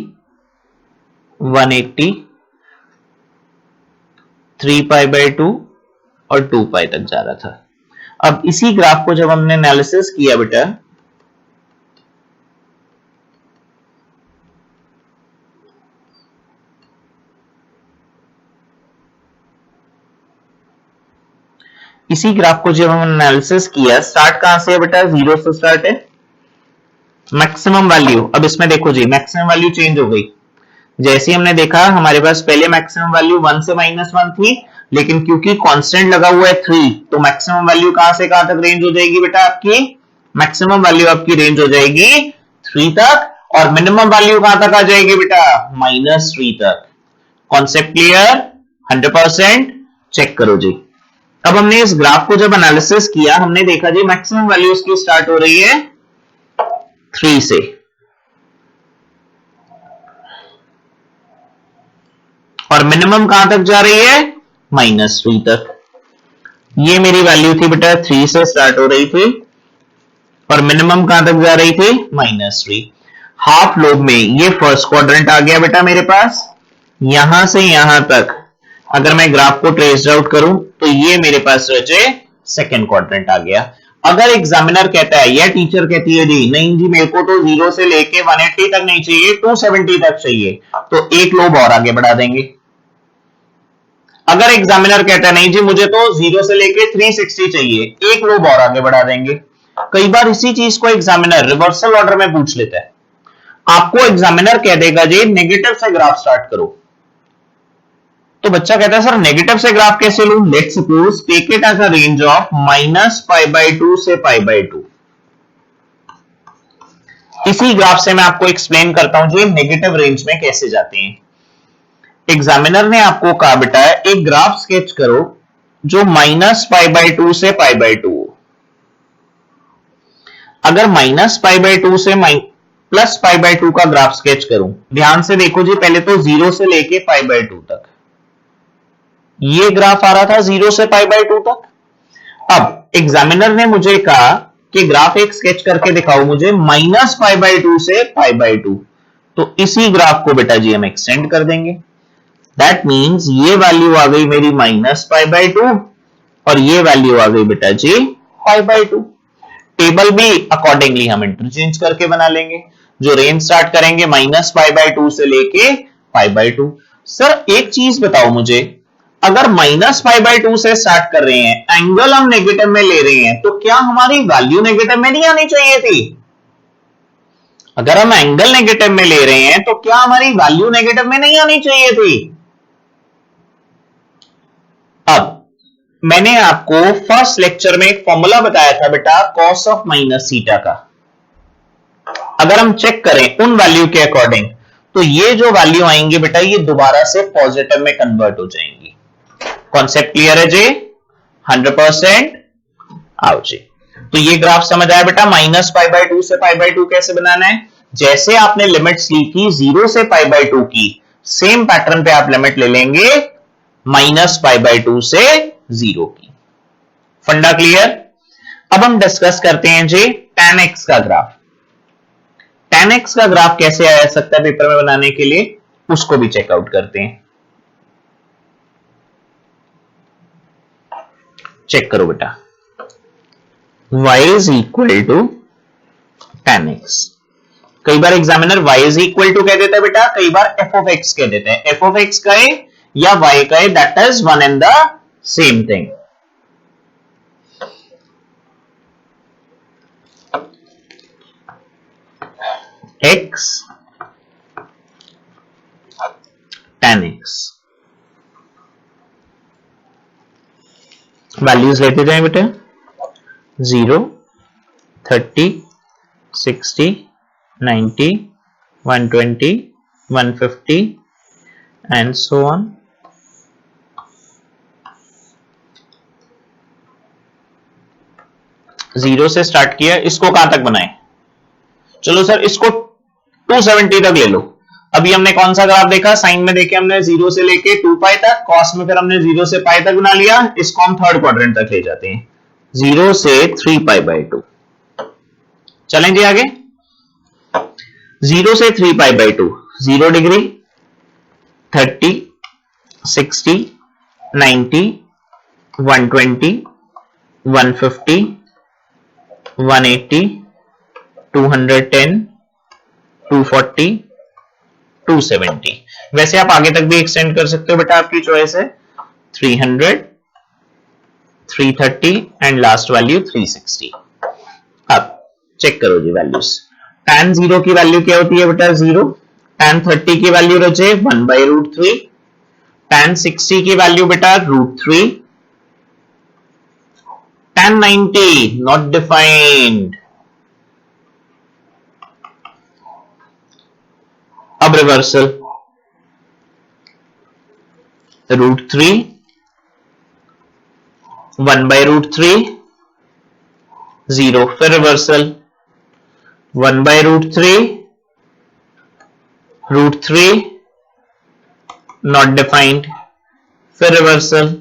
180, 3π/2 और 2π तक जा रहा था। अब इसी ग्राफ को जब हमने एनालिसिस किया बेटा, इसी ग्राफ को जब हम एनालिसिस किया, स्टार्ट कहां से है बेटा? 0 से स्टार्ट है। मैक्सिमम वैल्यू, अब इसमें देखो जी, मैक्सिमम वैल्यू चेंज हो गई। जैसे ही हमने देखा, हमारे पास पहले मैक्सिमम वैल्यू 1 से -1 थी, लेकिन क्योंकि कांस्टेंट लगा हुआ है 3, तो मैक्सिमम वैल्यू कहां से कहां तक रेंज हो जाएगी बेटा? आपकी मैक्सिमम वैल्यू आपकी रेंज हो जाएगी 3 तक, और मिनिमम वैल्यू कहां तक आ जाएगी बेटा? -3 तक। Concept clear? 100%। चेक करो जी। अब हमने इस ग्राफ को जब एनालिसिस किया, हमने देखा जी मैक्सिमम वैल्यू इसकी स्टार्ट हो रही है 3 से, और मिनिमम कहां तक जा रही है? -3 तक। ये मेरी वैल्यू थी बेटा, 3 से स्टार्ट हो रही थी और मिनिमम कहां तक जा रही थी? -3। हाफ लोब में ये फर्स्ट क्वाड्रेंट आ गया बेटा मेरे पास। यहां से यहां तक अगर मैं ग्राफ को ट्रेस आउट करूं, तो ये मेरे पास जो है सेकेंड क्वाड्रेंट आ गया। अगर एग्जामिनर कहता है या टीचर कहती है जी नहीं जी मेरे को तो 0 से लेके 180 तक नहीं चाहिए 270 तक चाहिए, तो एक लोब और आगे बढ़ा देंगे। अगर एग्जामिनर कहता है नहीं जी मुझे तो 0 से लेके 360 चाहिए, एक लोब और आगे बढ़ा देंगे। कई बार इसी चीज को एग्जामिनर रिवर्सल ऑर्डर में पूछ लेता है। आपको एग्जामिनर कह देगा जी नेगेटिव से ग्राफ स्टार्ट करो, तो बच्चा कहता है सर नेगेटिव से ग्राफ कैसे लूं? Let's suppose take it as a range of -π/2 से π/2। इसी ग्राफ से मैं आपको एक्सप्लेन करता हूं जो नेगेटिव रेंज में कैसे जाते हैं। एग्जामिनर ने आपको कहा बेटा एक ग्राफ स्केच करो जो -π/2 से π/2 हो। अगर -π/2 से +π/2 का ग्राफ स्केच करूं, ध्यान से देखो जी, पहले तो 0 से लेके π/2 तक ये ग्राफ आ रहा था 0 से π/2 तक। अब एग्जामिनर ने मुझे कहा कि ग्राफ एक स्केच करके दिखाओ मुझे -π/2 से π/2, तो इसी ग्राफ को बेटा जी हम एक्सटेंड कर देंगे। दैट मींस ये वैल्यू आ गई मेरी -π/2 और ये वैल्यू आ गई बेटा जी π/2। टेबल भी अकॉर्डिंगली हम इंटरचेंज करके बना लेंगे। जो रेंज स्टार्ट करेंगे -π/2 से लेके π/2। सर एक चीज बताओ मुझे, अगर -π/2 से स्टार्ट कर रहे हैं, एंगल हम नेगेटिव में ले रहे हैं, तो क्या हमारी वैल्यू नेगेटिव में नहीं आनी चाहिए थी? अगर हम एंगल नेगेटिव में ले रहे हैं तो क्या हमारी वैल्यू नेगेटिव में नहीं आनी चाहिए थी? अब मैंने आपको फर्स्ट लेक्चर में एक फॉर्मूला बताया था बेटा cos ऑफ माइनस थीटा का। अगर हम चेक करें उन वैल्यू के अकॉर्डिंग, तो ये जो वैल्यू आएंगे बेटा ये दोबारा से पॉजिटिव में कन्वर्ट हो जाएंगी। कॉन्सेप्ट क्लियर है जी? 100%? आओ जी, तो ये ग्राफ समझ आया बेटा -π/2 से π/2 कैसे बनाना है। जैसे आपने लिमिट्स ली थी 0 से π/2 की, सेम पैटर्न पे आप लिमिट ले लेंगे -π/2 से 0 की। फंडा क्लियर? अब हम डिस्कस करते हैं जी tan x का ग्राफ। tan x का ग्राफ कैसे आ सकता है पेपर में बनाने के लिए, उसको भी चेकआउट करते हैं। चेक करो बेटा, y is equal to tan x। कई बार examiner y is equal to कह देता है बेटा, कई बार f of x कह देते हैं। f of x कहे या y कहे, that is one and the same thing. x tan x values लेते जाएं बेटे, 0, 30, 60, 90, 120, 150 एंड सो ऑन। जीरो से स्टार्ट किया, इसको कहां तक बनाए? चलो सर इसको 270 तक ले लो। अभी हमने कौन सा ग्राफ देखा? साइन में देखे हमने 0 से लेके 2π तक, कॉस में फिर हमने 0 से π तक बना लिया। इसको हम थर्ड क्वाड्रेंट तक ले जाते हैं, 0 से 3π/2। चलें जी आगे। 0 से 3π/2, 0 डिग्री, 30, 60, 90, 120, 150, 180, 210, 240, 270। वैसे आप आगे तक भी एक्सटेंड कर सकते हो बेटा, आपकी चॉइस है। 300, 330 एंड लास्ट वैल्यू 360। अब चेक करो जी वैल्यूज। tan 0 की वैल्यू क्या होती है बेटा? 0। tan 30 की वैल्यू रचे 1/√3। tan 60 की वैल्यू बेटा √3। tan 90 not defined. अब रिवर्सल, √3, 1/√3, 0, फिर रिवर्सल 1/√3, √3 नॉट डिफाइंड, फिर रिवर्सल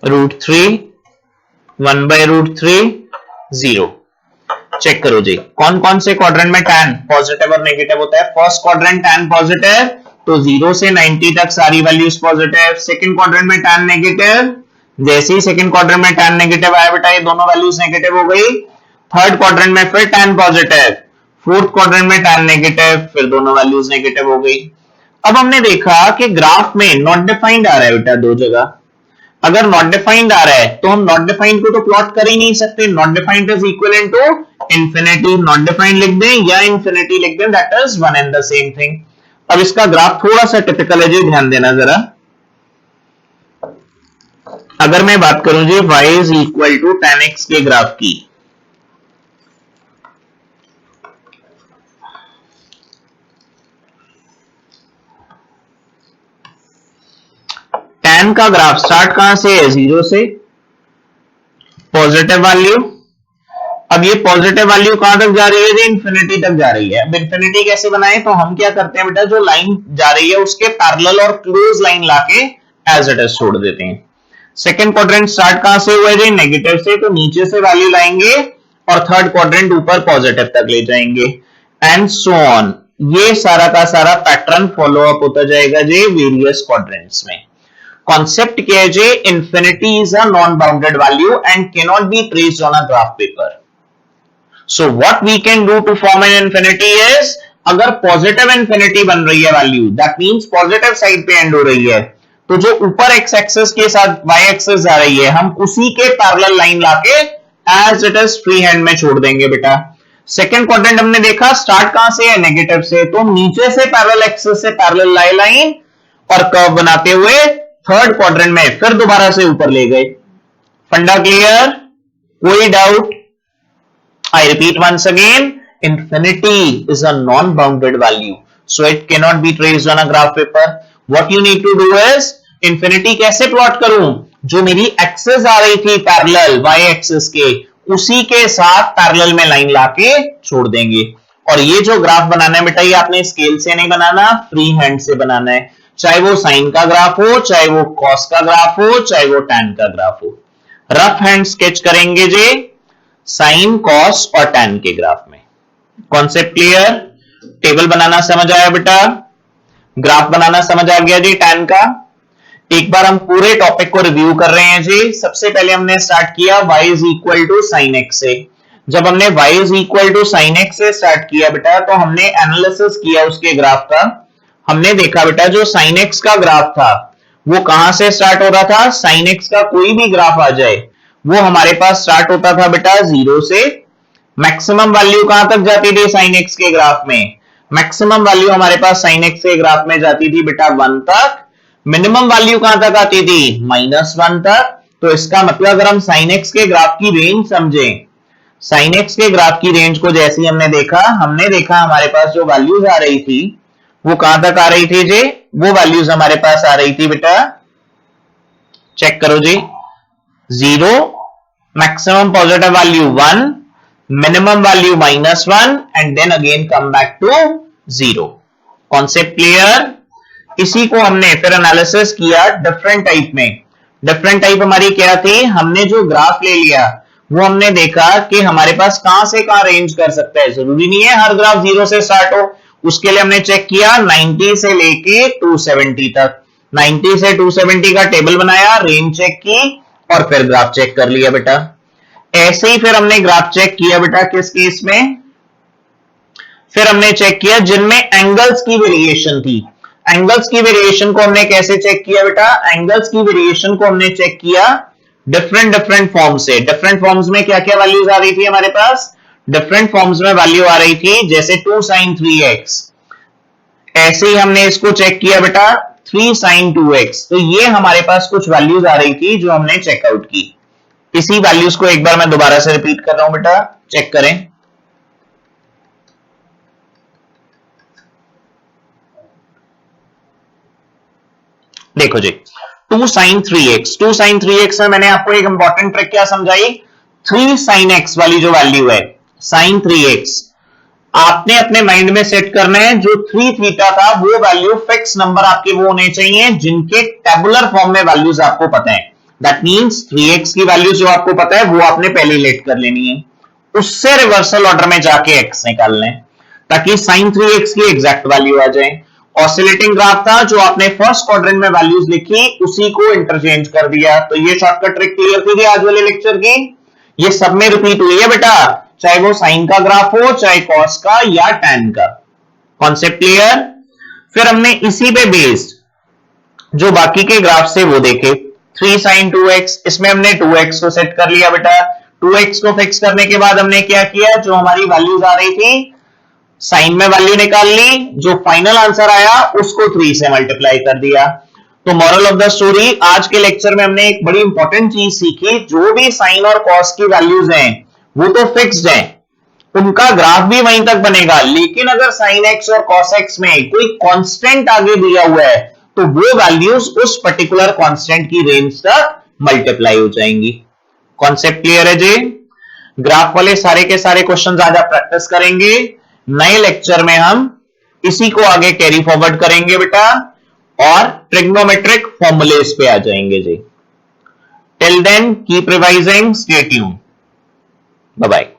√3, 1/√3, 0। चेक करो जी कौन कौन से क्वाड्रेंट में tan पॉजिटिव और नेगेटिव होता है। फर्स्ट क्वाड्रेंट tan पॉजिटिव, तो 0 से 90 तक सारी वैल्यूज पॉजिटिव। सेकंड क्वाड्रेंट में tan नेगेटिव, जैसे ही सेकंड क्वाड्रेंट में tan नेगेटिव आया बेटा, ये दोनों वैल्यूज नेगेटिव हो गई। थर्ड क्वाड्रेंट में फिर tan पॉजिटिव, फोर्थ क्वाड्रेंट में tan नेगेटिव, फिर दोनों वैल्यूज नेगेटिव हो गई। अब हमने देखा कि ग्राफ में नॉट डिफाइंड आ रहा है बेटा दो जगह। अगर नॉट डिफाइंड आ रहा है तो हम नॉट डिफाइंड को तो प्लॉट कर ही नहीं सकते। Not defined is equivalent to infinity. Not defined लिख दें या इंफिनिटी लिख दें, that is one and the same thing. अब इसका ग्राफ थोड़ा सा टिपिकल है जी, ध्यान देना जरा। अगर मैं बात करूं जी y is equal to tan x के ग्राफ की, tan का ग्राफ स्टार्ट कहां से है, 0 से, पॉजिटिव वैल्यू। अब ये पॉजिटिव वैल्यू कहां तक जा रही है जी, इंफिनिटी तक जा रही है। अब इंफिनिटी कैसे बनाए, तो हम क्या करते हैं बेटा, जो लाइन जा रही है उसके पैरेलल और क्लोज लाइन लाके एज इट इज छोड़ देते हैं। सेकंड क्वाड्रेंट स्टार्ट कहां से हुआ है जी, नेगेटिव से, तो नीचे से वैल्यू लाएंगे और थर्ड क्वाड्रेंट ऊपर पॉजिटिव तक ले जाएंगे, एंड सो ऑन। ये सारा का सारा पैटर्न फॉलो अप होता जाएगा जी वेरियस क्वाड्रेंट्स में। कॉन्सेप्ट क्या है जी, infinity is a non bounded value and can not be traced on a graph paper. So what we can do to form an infinity is, अगर positive infinity बन रही है वैल्यू, दैट मींस पॉजिटिव साइड पे end हो रही है, तो जो ऊपर एक्स एक्सिस के साथ वाई एक्सिस जा रही है, हम उसी के पैरेलल लाइन लाके as it is free hand में छोड़ देंगे बेटा। सेकंड क्वाड्रेंट हमने देखा स्टार्ट कहां से है, नेगेटिव से, तो नीचे से पैरेलल एक्सिस से पैरेलल लाइन और कर्व बनाते हुए थर्ड क्वाड्रेंट में फिर दोबारा से ऊपर ले गए। फंडा क्लियर, कोई doubt? I repeat once again, infinity is a non-bounded value, so it cannot be traced on a graph paper. What you need to do is, infinity कैसे प्लॉट करूं, जो मेरी एक्सिस आ रही थी पैरेलल y एक्सिस के, उसी के साथ पैरेलल में लाइन लाके छोड़ देंगे। और ये जो ग्राफ बनाना है बेटा, ये आपने स्केल से नहीं बनाना, फ्री हैंड से बनाना है, चाहे वो साइन का ग्राफ हो, चाहे वो कॉस का ग्राफ हो, चाहे वो टैन का ग्राफ हो। रफ हैंड स्केच करेंगे जी साइन, कॉस और टैन के ग्राफ में। Concept clear? टेबल बनाना समझ आया बेटा, ग्राफ बनाना समझ आ गया जी टैन का। एक बार हम पूरे टॉपिक को रिव्यू कर रहे हैं जी। सबसे पहले हमने स्टार्ट किया y is equal to sine X से। जब हमने y is equal to sine X से स्टार्ट किया बेटा, तो हमने एनालिसिस किया उसके ग्राफ का। हमने देखा बेटा जो साइन एक्स का ग्राफ था वो कहां से स्टार्ट हो रहा था, साइन एक्स का कोई भी ग्राफ आ जाए वो हमारे पास स्टार्ट होता था बेटा 0 से। मैक्सिमम वैल्यू कहां तक जाती थी साइन एक्स के ग्राफ में, मैक्सिमम वैल्यू हमारे पास साइन एक्स के ग्राफ में जाती थी बेटा 1 तक। मिनिमम वैल्यू कहां तक आती थी, -1 तक। तो इसका मतलब अगर हम साइन एक्स के ग्राफ की रेंज समझें, साइन एक्स के ग्राफ की रेंज को जैसे ही हमने देखा हमारे पास जो वैल्यूज आ रही थी वो कहां तक आ रही थी जी, वो वैल्यूज हमारे पास आ रही थी बेटा, चेक करो जी, 0, maximum positive value 1, minimum value -1 and then again come back to 0. Concept clear? इसी को हमने फिर एनालिसिस किया डिफरेंट टाइप में। डिफरेंट टाइप हमारी क्या थी, हमने जो ग्राफ ले लिया वो हमने देखा कि हमारे पास कहां से कहां रेंज कर सकता है। जरूरी नहीं है हर ग्राफ 0 से स्टार्ट हो, उसके लिए हमने चेक किया 90 से लेके 270 तक। 90 से 270 का टेबल बनाया, रेंज चेक की और फिर ग्राफ चेक कर लिया बेटा। ऐसे ही फिर हमने ग्राफ चेक किया बेटा किस केस में, फिर हमने चेक किया जिनमें एंगल्स की वेरिएशन थी। एंगल्स की वेरिएशन को हमने कैसे चेक किया बेटा, एंगल्स की वेरिएशन को हमने चेक किया डिफरेंट फॉर्म से। डिफरेंट फॉर्म्स में क्या क्या वैल्यूज आ रही थी हमारे पास, डिफरेंट फॉर्म्स में वैल्यू आ रही थी जैसे 2 sin 3x। ऐसे ही हमने इसको चेक किया बेटा 3 sin 2x। तो ये हमारे पास कुछ वैल्यूज आ रही थी जो हमने चेकआउट की। इसी वैल्यूज को एक बार मैं दोबारा से रिपीट कर रहा हूं बेटा, चेक करें। देखो जी 2 sin 3x, 2 sin 3x में मैंने आपको एक इंपॉर्टेंट ट्रिक क्या समझाई, 3 sin x वाली जो वैल्यू है sin 3x, आपने अपने माइंड में सेट करना है जो 3 थीटा था वो वैल्यू फिक्स नंबर आपके वो होने चाहिए जिनके टेबुलर फॉर्म में वैल्यूज आपको पता है। दैट मींस 3x की वैल्यू जो आपको पता है वो आपने पहले लेट कर लेनी है, उससे रिवर्सल ऑर्डर में जाके x निकालना है ताकि sin 3x की एग्जैक्ट वैल्यू आ जाए। ऑसिलेटिंग ग्राफ था, जो आपने फर्स्ट क्वाड्रेंट में वैल्यूज लिखी उसी को इंटरचेंज कर दिया। तो ये शॉर्टकट ट्रिक क्लियर थी आज वाले लेक्चर की, ये सब में रिपीट हुई है बेटा, चाहे वो साइन का ग्राफ हो, चाहे कॉस का या टैन का। Concept clear. फिर हमने इसी पे बेस्ड जो बाकी के ग्राफ से वो देखे, 3 sin 2x, इसमें हमने 2x को सेट कर लिया बेटा। 2x को फिक्स करने के बाद हमने क्या किया, जो हमारी वैल्यूज आ रही थी साइन में वैल्यू निकाल ली, जो फाइनल आंसर आया उसको 3 से मल्टीप्लाई कर दिया। तो मॉरल ऑफ द स्टोरी, आज के लेक्चर में हमने एक बड़ी इंपॉर्टेंट चीज सीखी, जो भी साइन और कॉस की वैल्यूज हैं वो तो फिक्स्ड हैं, उनका ग्राफ भी वहीं तक बनेगा, लेकिन अगर साइन एक्स और कॉस एक्स में कोई कांस्टेंट आगे दिया हुआ है तो वो वैल्यूज उस पर्टिकुलर कांस्टेंट की रेंज तक मल्टीप्लाई हो जाएंगी। कॉन्सेप्ट क्लियर है जी। ग्राफ वाले सारे के सारे क्वेश्चंस आज आप प्रैक्टिस करेंगे, नए लेक्चर में हम इसी को आगे कैरी फॉरवर्ड करेंगे बेटा और ट्रिग्नोमेट्रिक फॉर्मूलेस पे आ जाएंगे जी। Till then keep revising, stay tuned, bye bye.